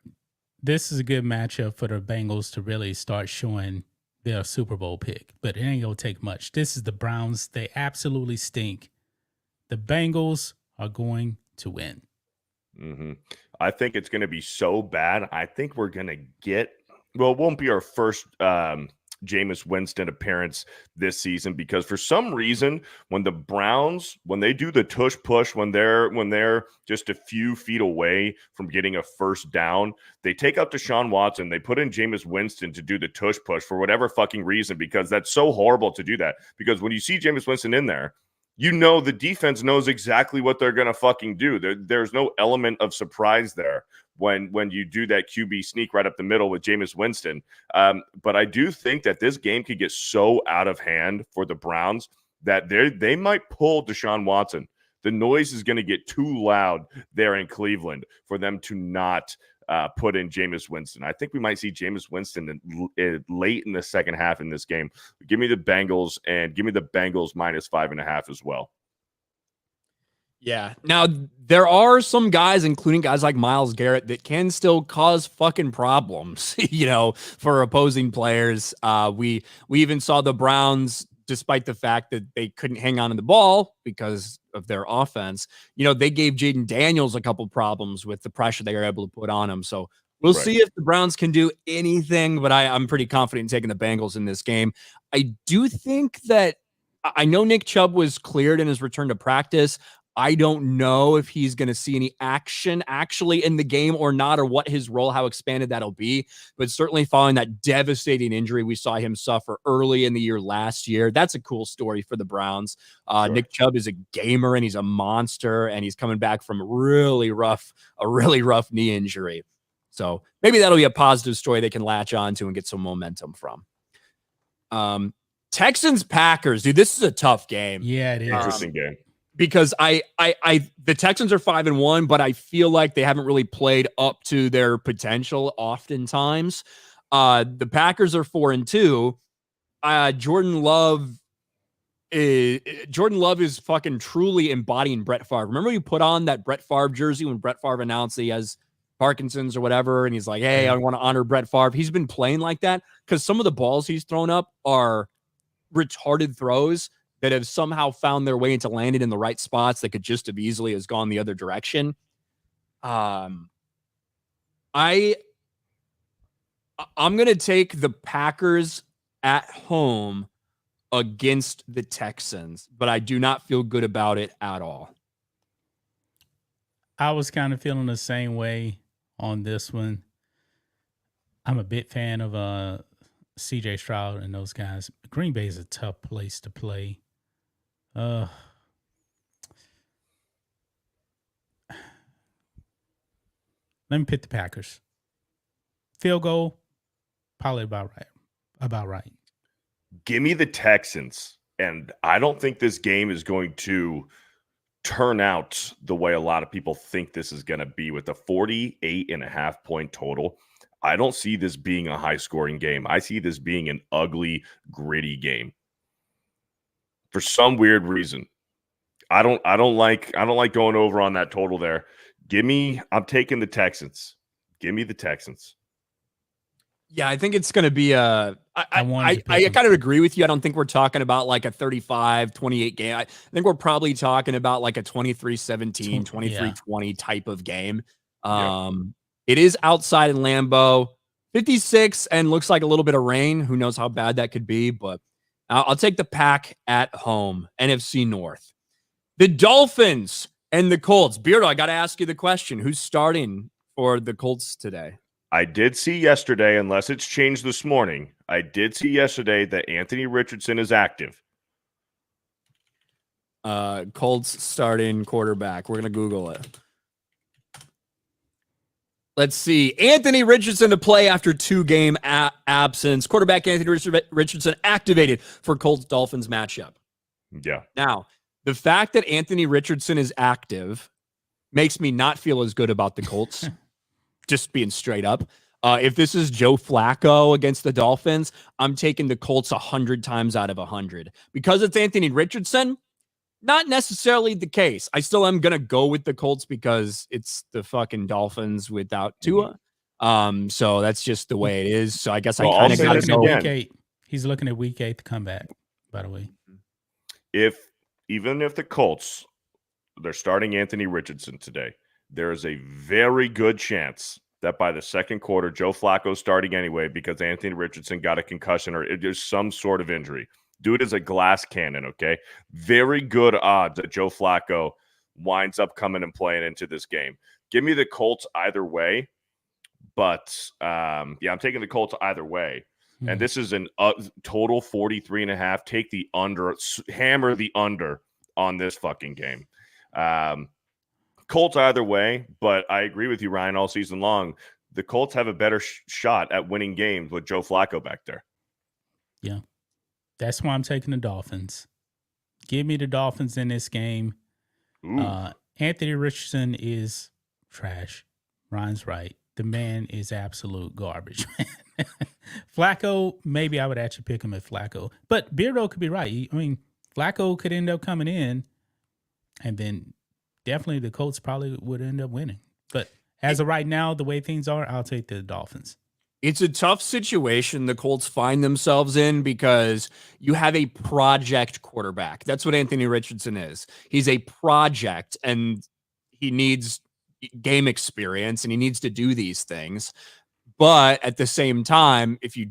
This is a good matchup for the Bengals to really start showing their Super Bowl pick, but it ain't gonna take much. This is the Browns. They absolutely stink. The Bengals are going to win. I think it's going to be so bad. I think we're going to get, well, it won't be our first Jameis Winston appearance this season, because for some reason, when the Browns, when they do the tush push, when they're just a few feet away from getting a first down, they take out Deshaun Watson. They put in Jameis Winston to do the tush push for whatever fucking reason, because that's so horrible to do that. Because when you see Jameis Winston in there, you know the defense knows exactly what they're going to fucking do. There's no element of surprise there when you do that QB sneak right up the middle with Jameis Winston. But I do think that this game could get so out of hand for the Browns that they might pull Deshaun Watson. The noise is going to get too loud there in Cleveland for them to not put in Jameis Winston. I think we might see Jameis Winston late in the second half in this game. Give me the Bengals, and give me the Bengals -5.5 as well. Yeah. Now, there are some guys, including guys like Myles Garrett, that can still cause fucking problems, for opposing players. We even saw the Browns, despite the fact that they couldn't hang on to the ball because of their offense, they gave Jaden Daniels a couple problems with the pressure they were able to put on him. So we'll see if the Browns can do anything, but I'm pretty confident in taking the Bengals in this game. I do think that I know Nick Chubb was cleared in his return to practice. I don't know if he's going to see any action actually in the game or not, or what his role, how expanded that'll be. But certainly following that devastating injury we saw him suffer early in the year last year, that's a cool story for the Browns. Nick Chubb is a gamer and he's a monster, and he's coming back from a really rough knee injury. So maybe that'll be a positive story they can latch on to and get some momentum from. Texans Packers, dude, this is a tough game. Yeah, it is. Interesting game. Because the Texans are 5-1, but I feel like they haven't really played up to their potential oftentimes. The Packers are 4-2. Jordan Love is fucking truly embodying Brett Favre. Remember you put on that Brett Favre jersey when Brett Favre announced he has Parkinson's or whatever, and he's like, hey, I want to honor Brett Favre. He's been playing like that because some of the balls he's thrown up are retarded throws that have somehow found their way into landing in the right spots that could just have easily has gone the other direction. I'm going to take the Packers at home against the Texans, but I do not feel good about it at all. I was kind of feeling the same way on this one. I'm a big fan of CJ Stroud and those guys. Green Bay is a tough place to play. Let me pick the Packers. Field goal, probably about right. Give me the Texans. And I don't think this game is going to turn out the way a lot of people think this is going to be, with a 48.5 point total. I don't see this being a high scoring game. I see this being an ugly, gritty game. For some weird reason, I don't like going over on that total there. I'm taking the Texans. Give me the Texans. Yeah, I think it's going to be I kind of agree with you. I don't think we're talking about like a 35-28 game. I think we're probably talking about like a 23-17, 23-20 type of game. It is outside in Lambeau, 56, and looks like a little bit of rain. Who knows how bad that could be, but I'll take the Pack at home, NFC North. The Dolphins and the Colts. Beardo, I got to ask you the question. Who's starting for the Colts today? I did see yesterday, unless it's changed this morning, I did see yesterday that Anthony Richardson is active. Colts starting quarterback. We're going to Google it. Let's see. Anthony Richardson to play after 2-game absence. Quarterback Anthony Richardson activated for Colts-Dolphins matchup. Yeah. Now, the fact that Anthony Richardson is active makes me not feel as good about the Colts, just being straight up. If this is Joe Flacco against the Dolphins, I'm taking the Colts 100 times out of 100. Because it's Anthony Richardson, not necessarily the case. I still am going to go with the Colts because it's the fucking Dolphins without Tua. So that's just the way it is. So I guess I kind of got to go. Week 8. He's looking at week 8 to come back, by the way. Even if the Colts, they're starting Anthony Richardson today, there is a very good chance that by the second quarter, Joe Flacco's starting anyway because Anthony Richardson got a concussion or there's some sort of injury. Dude is a glass cannon, okay? Very good odds that Joe Flacco winds up coming and playing into this game. Give me the Colts either way, but I'm taking the Colts either way. And this is an total 43.5. Take the under, hammer the under on this fucking game. Colts either way, but I agree with you, Ryan, all season long. The Colts have a better shot at winning games with Joe Flacco back there. Yeah. That's why I'm taking the Dolphins. Give me the Dolphins in this game. Anthony Richardson is trash. Ryan's right. The man is absolute garbage, man. Flacco, maybe I would actually pick him at Flacco. But Beardo could be right. I mean, Flacco could end up coming in, and then definitely the Colts probably would end up winning. But as of right now, the way things are, I'll take the Dolphins. It's a tough situation the Colts find themselves in because you have a project quarterback. That's what Anthony Richardson is. He's a project, and he needs game experience, and he needs to do these things. But at the same time, if you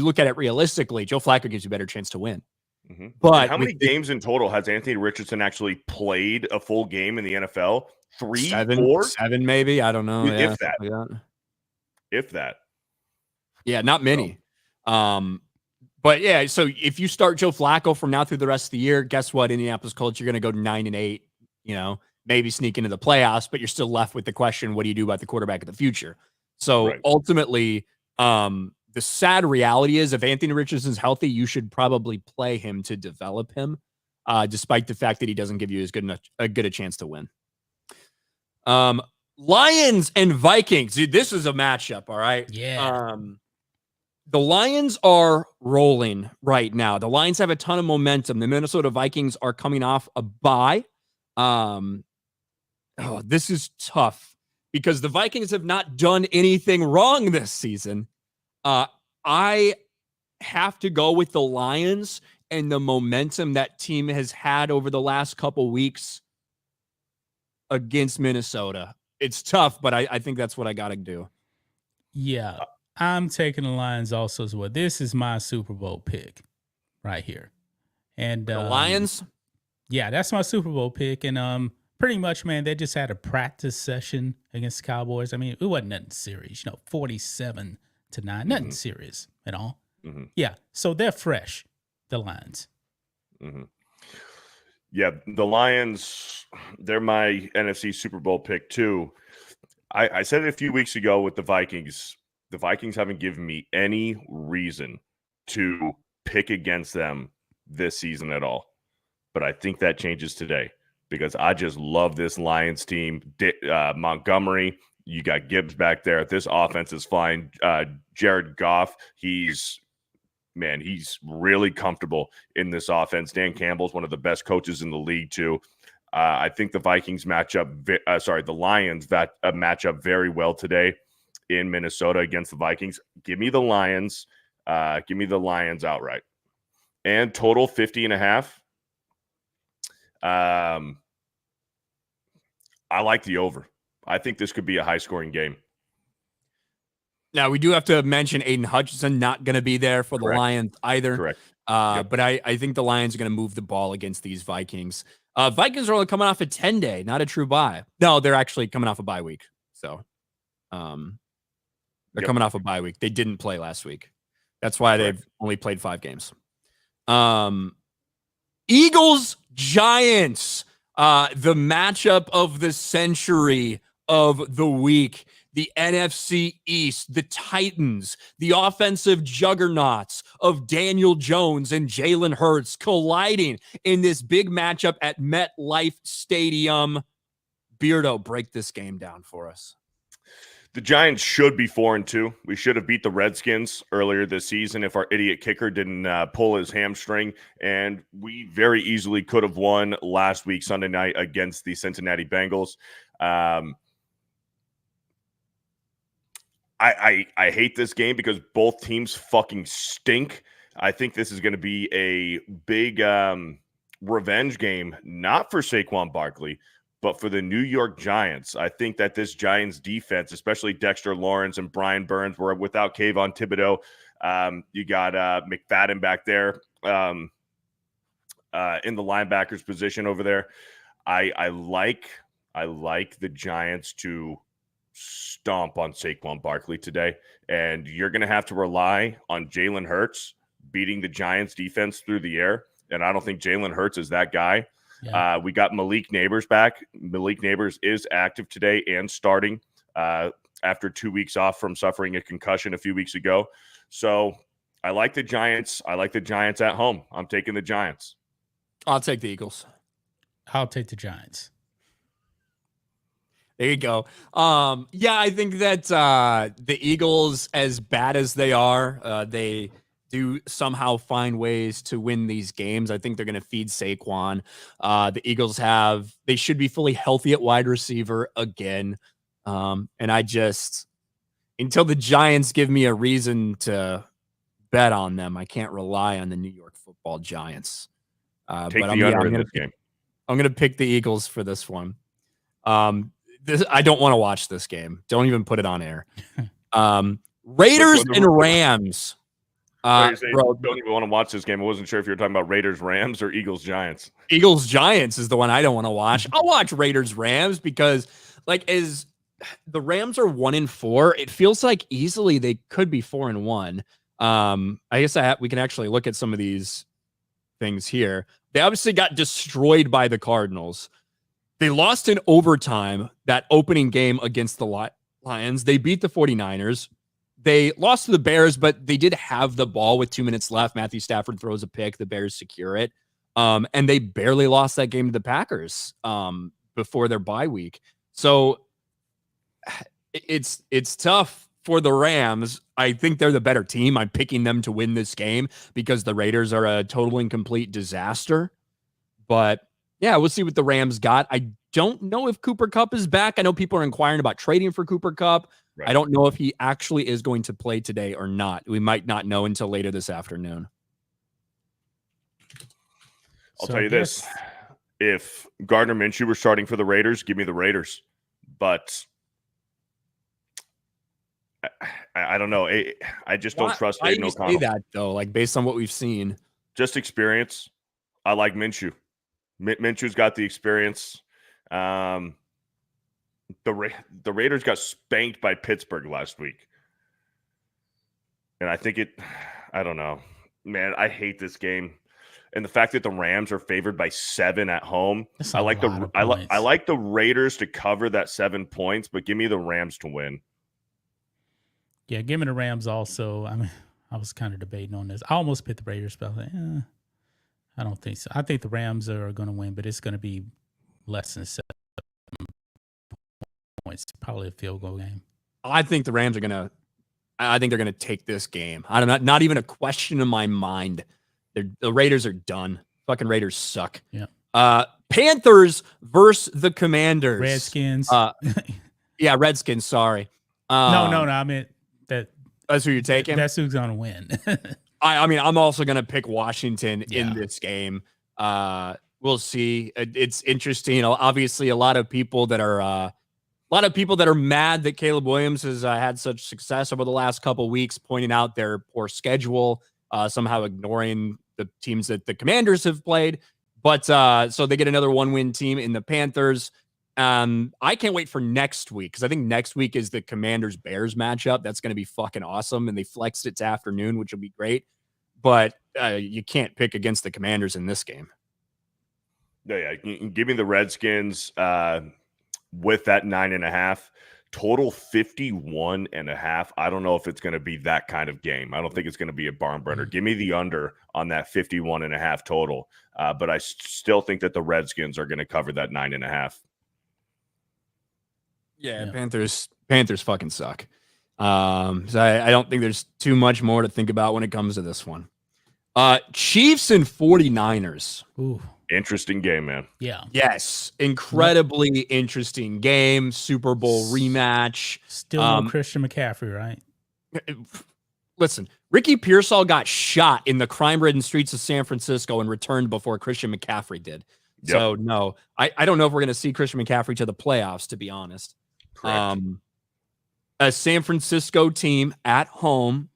look at it realistically, Joe Flacco gives you a better chance to win. Mm-hmm. But and how many games in total has Anthony Richardson actually played a full game in the NFL? 3, 4? 7 maybe. I don't know. If that. Yeah, not many. But yeah, so if you start Joe Flacco from now through the rest of the year, guess what? Indianapolis Colts, you're going to go 9-8, maybe sneak into the playoffs, but you're still left with the question, what do you do about the quarterback of the future? So ultimately, the sad reality is if Anthony Richardson's healthy, you should probably play him to develop him, despite the fact that he doesn't give you as good a chance to win. Lions and Vikings. Dude, this is a matchup, all right? Yeah. The Lions are rolling right now. The Lions have a ton of momentum. The Minnesota Vikings are coming off a bye. This is tough because the Vikings have not done anything wrong this season. I have to go with the Lions and the momentum that team has had over the last couple weeks against Minnesota. It's tough, but I think that's what I got to do. Yeah, I'm taking the Lions also as well. This is my Super Bowl pick right here. And the Lions? Yeah, that's my Super Bowl pick. And pretty much, man, they just had a practice session against the Cowboys. I mean, it wasn't nothing serious, 47-9, nothing serious at all. Mm-hmm. Yeah, so they're fresh, the Lions. Mm-hmm. Yeah, the Lions, they're my NFC Super Bowl pick too. I said it a few weeks ago with the Vikings. The Vikings haven't given me any reason to pick against them this season at all. But I think that changes today because I just love this Lions team. Montgomery, you got Gibbs back there. This offense is fine. Jared Goff, he's really comfortable in this offense. Dan Campbell's one of the best coaches in the league too. I think the Vikings match up. The Lions match up very well today in Minnesota against the Vikings. Give me the Lions. Give me the Lions outright. And total 50.5. I like the over. I think this could be a high-scoring game. Now, we do have to mention Aiden Hutchinson not going to be there for the Lions either. Correct. But I think the Lions are going to move the ball against these Vikings. Vikings are only coming off a 10-day, not a true bye. No, they're actually coming off a bye week. So they're coming off a bye week. They didn't play last week. That's why they've only played 5 games. Eagles, Giants, the matchup of the century, of the week. The NFC East, the Titans, the offensive juggernauts of Daniel Jones and Jalen Hurts colliding in this big matchup at MetLife Stadium. Beardo, break this game down for us. The Giants should be 4-2. We should have beat the Redskins earlier this season if our idiot kicker didn't pull his hamstring. And we very easily could have won last week, Sunday night, against the Cincinnati Bengals. I hate this game because both teams fucking stink. I think this is going to be a big revenge game, not for Saquon Barkley, but for the New York Giants. I think that this Giants defense, especially Dexter Lawrence and Brian Burns, were without Kayvon Thibodeau. You got McFadden back there in the linebackers position over there. I like the Giants to stomp on Saquon Barkley today, and you're going to have to rely on Jalen Hurts beating the Giants defense through the air, and I don't think Jalen Hurts is that guy. Yeah. We got Malik Neighbors back. Malik Neighbors is active today and starting after 2 weeks off from suffering a concussion a few weeks ago. So I like the Giants. I like the Giants at home. I'm taking the Giants. I'll take the Eagles. I'll take the Giants. There you go. Yeah, I think that the Eagles, as bad as they are, they do somehow find ways to win these games. I think they're going to feed Saquon. The Eagles they should be fully healthy at wide receiver again. And until the Giants give me a reason to bet on them, I can't rely on the New York Football Giants. Take the under in this game. I'm going to pick the Eagles for this one. I don't want to watch this game. Don't even put it on air. Raiders and Rams. Don't even want to watch this game. I wasn't sure if you were talking about Raiders, Rams, or Eagles, Giants. Eagles, Giants is the one I don't want to watch. I'll watch Raiders, Rams because, as the Rams are 1-4, it feels like easily they could be 4-1. I guess we can actually look at some of these things here. They obviously got destroyed by the Cardinals. They lost in overtime that opening game against the Lions. They beat the 49ers. They lost to the Bears, but they did have the ball with 2 minutes left. Matthew Stafford throws a pick. The Bears secure it. And they barely lost that game to the Packers before their bye week. So it's tough for the Rams. I think they're the better team. I'm picking them to win this game because the Raiders are a total and complete disaster. But yeah, we'll see what the Rams got. I don't know if Cooper Kupp is back. I know people are inquiring about trading for Cooper Kupp. Right. I don't know if he actually is going to play today or not. We might not know until later this afternoon. I'll tell you this. If Gardner Minshew were starting for the Raiders, give me the Raiders. But I don't know. I just don't trust Aiden O'Connell. Why do you say that, though? Based on what we've seen? Just experience. I like Minshew. Minshew's got the experience. The Raiders got spanked by Pittsburgh last week. And I don't know. Man, I hate this game. And the fact that the Rams are favored by 7 at home. I like the Raiders to cover that 7 points, but give me the Rams to win. Yeah, give me the Rams also. I mean, I was kind of debating on this. I almost picked the Raiders, but I was like, I don't think so. I think the Rams are going to win, but it's going to be less than 7 points. Probably a field goal game. I think the Rams are going to. I think they're going to take this game. Not even a question in my mind. The Raiders are done. Fucking Raiders suck. Yeah. Panthers versus the Commanders. Redskins. Yeah, Redskins. Sorry. No. I meant that. That's who you're taking. That's who's gonna win. I mean, I'm also gonna pick Washington in this game. We'll see. It's interesting. Obviously, a lot of people that are mad that Caleb Williams has had such success over the last couple weeks, pointing out their poor schedule, somehow ignoring the teams that the Commanders have played. But so they get another 1-win team in the Panthers. I can't wait for next week because I think next week is the Commanders-Bears matchup. That's going to be fucking awesome. And they flexed it to afternoon, which will be great. But you can't pick against the Commanders in this game. Yeah. Give me the Redskins with that 9.5. Total 51.5. I don't know if it's going to be that kind of game. I don't think it's going to be a barn burner. Give me the under on that 51.5 total. But I still think that the Redskins are going to cover that 9.5. Yeah, Panthers fucking suck. So I don't think there's too much more to think about when it comes to this one. Chiefs and 49ers. Ooh. Interesting game, man. Yeah. Yes. Incredibly interesting game. Super Bowl rematch. Still no Christian McCaffrey, right? Listen, Ricky Pearsall got shot in the crime-ridden streets of San Francisco and returned before Christian McCaffrey did. Yep. So, no, I don't know if we're going to see Christian McCaffrey to the playoffs, to be honest. Correct. A San Francisco team at home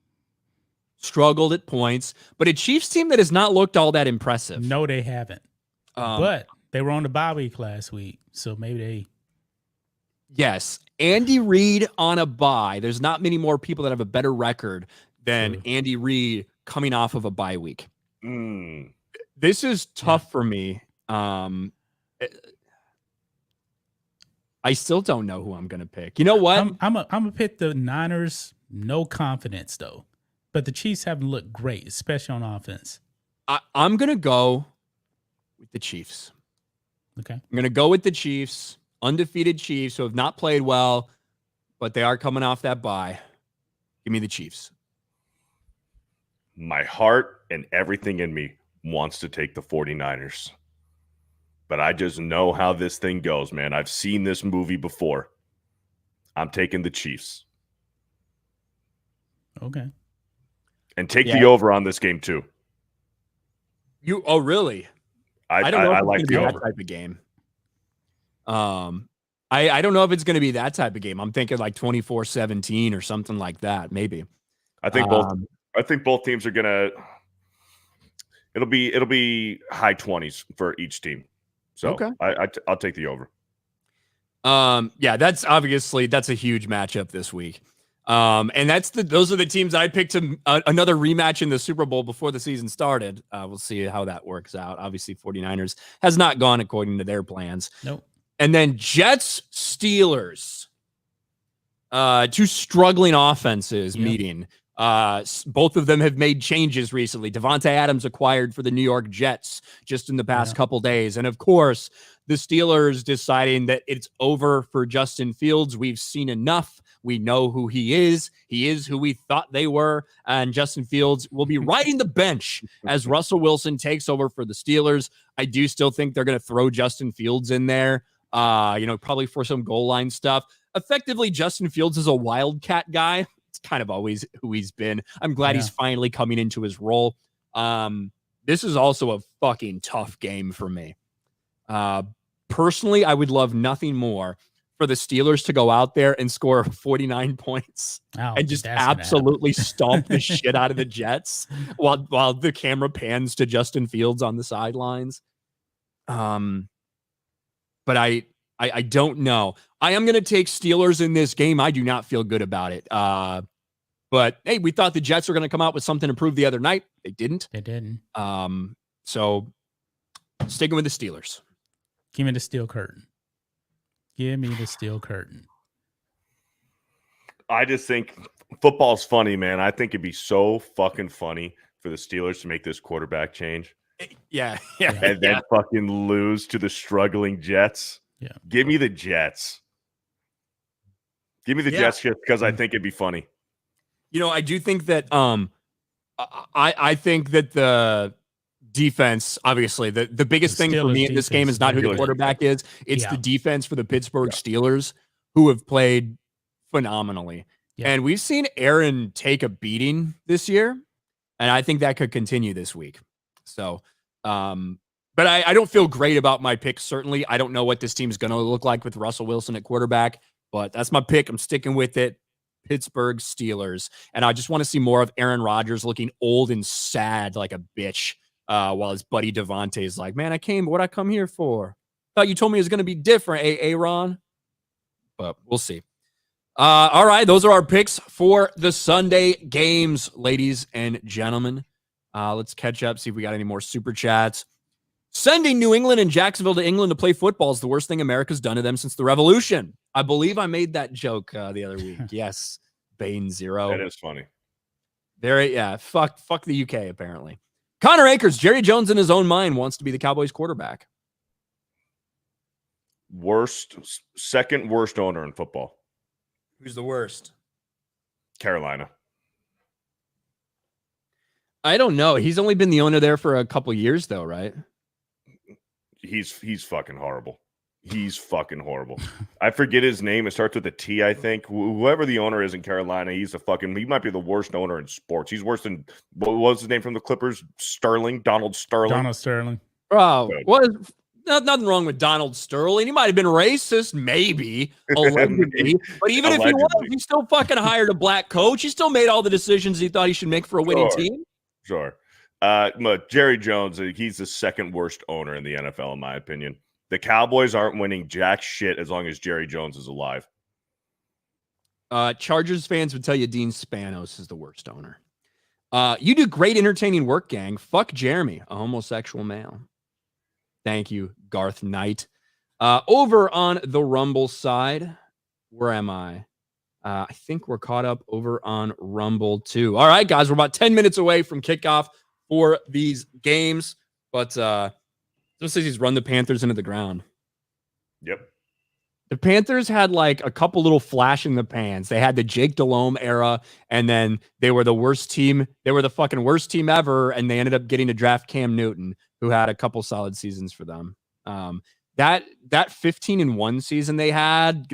struggled at points, but a Chiefs team that has not looked all that impressive. No, they haven't. But they were on the bye week last week, so maybe they. Yes, Andy Reid on a bye. There's not many more people that have a better record than Andy Reid coming off of a bye week. This is tough for me. I still don't know who I'm going to pick. You know what? I'm gonna pick the Niners. No confidence though, but the Chiefs haven't looked great, especially on offense. I'm going to go with the Chiefs. Okay. I'm going to go with the Chiefs, undefeated Chiefs who have not played well, but they are coming off that bye. Give me the Chiefs. My heart and everything in me wants to take the 49ers. But I just know how this thing goes, man. I've seen this movie before. I'm taking the Chiefs. Okay. And take the over on this game, too. Oh, really? I don't know if it's like the over. That type of game. I don't know if it's going to be that type of game. I'm thinking like 24-17 or something like that, maybe. I think both teams are going to it'll be high 20s for each team. So okay. I'll take the over. Yeah, that's a huge matchup this week. And those are the teams I picked another rematch in the Super Bowl before the season started. We'll see how that works out. Obviously, 49ers has not gone according to their plans. Nope. And then Jets, Steelers, two struggling offenses meeting. Both of them have made changes recently. Davante Adams acquired for the New York Jets just in the past couple days. And of course, the Steelers deciding that it's over for Justin Fields. We've seen enough. We know who he is. He is who we thought they were. And Justin Fields will be riding the bench as Russell Wilson takes over for the Steelers. I do still think they're going to throw Justin Fields in there, probably for some goal line stuff. Effectively, Justin Fields is a wildcat guy. It's kind of always who he's been. I'm glad he's finally coming into his role. This is also a fucking tough game for me. Personally, I would love nothing more for the Steelers to go out there and score 49 points and just absolutely stomp the shit out of the Jets while the camera pans to Justin Fields on the sidelines. But I don't know. I am going to take Steelers in this game. I do not feel good about it. But hey, we thought the Jets were going to come out with something to prove the other night. They didn't. So sticking with the Steelers. Give me the steel curtain. Give me the steel curtain. I just think football's funny, man. I think it'd be so fucking funny for the Steelers to make this quarterback change. Yeah. And then fucking lose to the struggling Jets. Yeah. Give me the Jets. Give me the Jets just because I think it'd be funny. I do think that I think that the defense, obviously. The biggest thing for me in this game is not who the quarterback is. It's the defense for the Pittsburgh Steelers, who have played phenomenally. Yeah. And we've seen Aaron take a beating this year, and I think that could continue this week. So, but I don't feel great about my pick, certainly. I don't know what this team's going to look like with Russell Wilson at quarterback, but that's my pick. I'm sticking with it. Pittsburgh Steelers. And I just want to see more of Aaron Rodgers looking old and sad like a bitch while his buddy Davante is like, man, what'd I come here for? Thought you told me it was going to be different, Aaron. But we'll see. All right, those are our picks for the Sunday games, ladies and gentlemen. Let's catch up, see if we got any more super chats. Sending New England and Jacksonville to England to play football is the worst thing America's done to them since the Revolution. I believe I made that joke the other week. Yes, Bane 0. That is funny. Fuck the UK, apparently. Connor Akers, Jerry Jones in his own mind wants to be the Cowboys quarterback. Second worst owner in football. Who's the worst? Carolina. I don't know. He's only been the owner there for a couple years, though, right? He's fucking horrible. He's fucking horrible. I forget his name. It starts with a T, I think. Whoever the owner is in Carolina, he might be the worst owner in sports. He's worse than, what was his name from the Clippers? Donald Sterling. Oh, nothing wrong with Donald Sterling. He might have been racist, maybe, allegedly. But even if he was, he still fucking hired a black coach. He still made all the decisions he thought he should make for a winning team. Sure. Jerry Jones, he's the second worst owner in the NFL, in my opinion. The Cowboys aren't winning jack shit as long as Jerry Jones is alive. Chargers fans would tell you Dean Spanos is the worst owner. You do great entertaining work, gang. Fuck Jeremy, a homosexual male. Thank you, Garth Knight. Over on the Rumble side, where am I? I think we're caught up over on Rumble too. All right, guys, we're about 10 minutes away from kickoff for these games, but just says he's run the Panthers into the ground. Yep. The Panthers had like a couple little flash in the pans. They had the Jake Delhomme era, and then they were the worst team. They were the fucking worst team ever, and they ended up getting to draft Cam Newton, who had a couple solid seasons for them. That 15-1 season they had,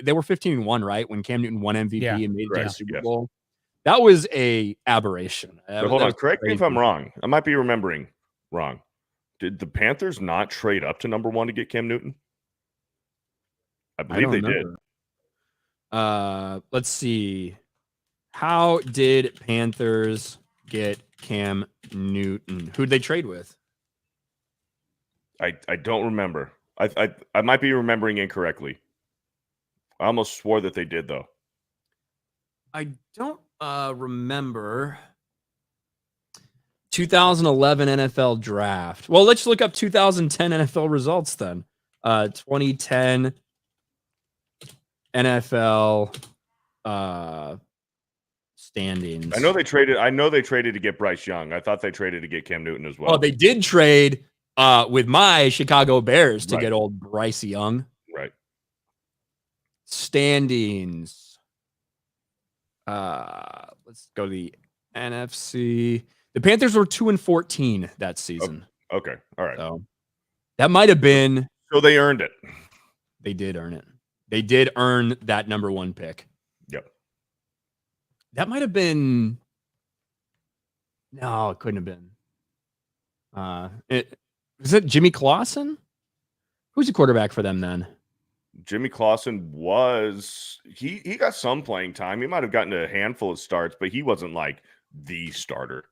they were 15-1, right? When Cam Newton won MVP and made it to the Super Bowl. That was a aberration. Hold on, correct me if I'm wrong. I might be remembering wrong. Did the Panthers not trade up to number 1 to get Cam Newton? I believe they did. Let's see. How did Panthers get Cam Newton? Who'd they trade with? I don't remember. I might be remembering incorrectly. I almost swore that they did, though. I don't remember. 2011 NFL draft. Well, let's look up 2010 NFL results then. 2010 NFL standings. I know they traded to get Bryce Young. I thought they traded to get Cam Newton as well. Well, they did trade with my Chicago Bears to get old Bryce Young. Right. Standings. Let's go to the NFC. The Panthers were 2-14 that season. Okay. All right. So that might have been. So they earned it. They did earn it. They did earn that number 1 pick. Yep. That might have been. No, it couldn't have been. Was it Jimmy Clausen? Who's the quarterback for them then? Jimmy Clausen was he got some playing time. He might have gotten a handful of starts, but he wasn't like the starter.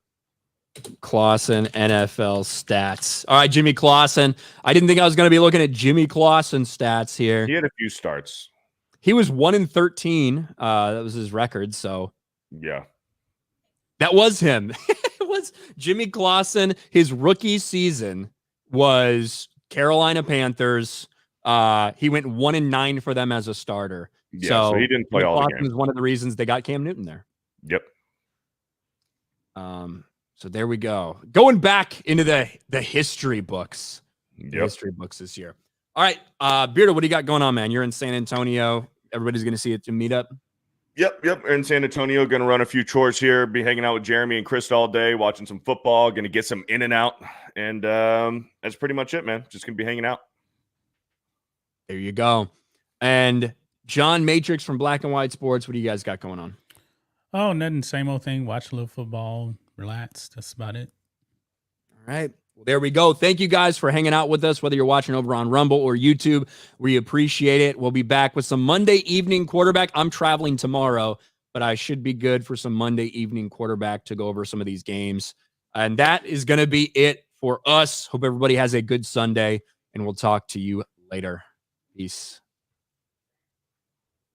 Clausen NFL stats. All right, Jimmy Clausen. I didn't think I was going to be looking at Jimmy Clausen stats here. He had a few starts. He was 1-13. That was his record. So yeah, that was him. It was Jimmy Clausen. His rookie season was Carolina Panthers. He went 1-9 for them as a starter. Yeah, so he didn't play all the games. Was one of the reasons they got Cam Newton there. Yep. So there we go. Going back into the history books. Yep. The history books this year. All right, Beardo, what do you got going on, man? You're in San Antonio. Everybody's going to see it to meet up. Yep. In San Antonio, going to run a few chores here. Be hanging out with Jeremy and Chris all day, watching some football. Going to get some in and out, and that's pretty much it, man. Just going to be hanging out. There you go. And John Matrix from Black and White Sports. What do you guys got going on? Oh, nothing. Same old thing. Watch a little football. Relax. That's about it. All right. Well, there we go. Thank you guys for hanging out with us, whether you're watching over on Rumble or YouTube. We appreciate it. We'll be back with some Monday evening quarterback. I'm traveling tomorrow, but I should be good for some Monday evening quarterback to go over some of these games. And that is going to be it for us. Hope everybody has a good Sunday, and we'll talk to you later. Peace.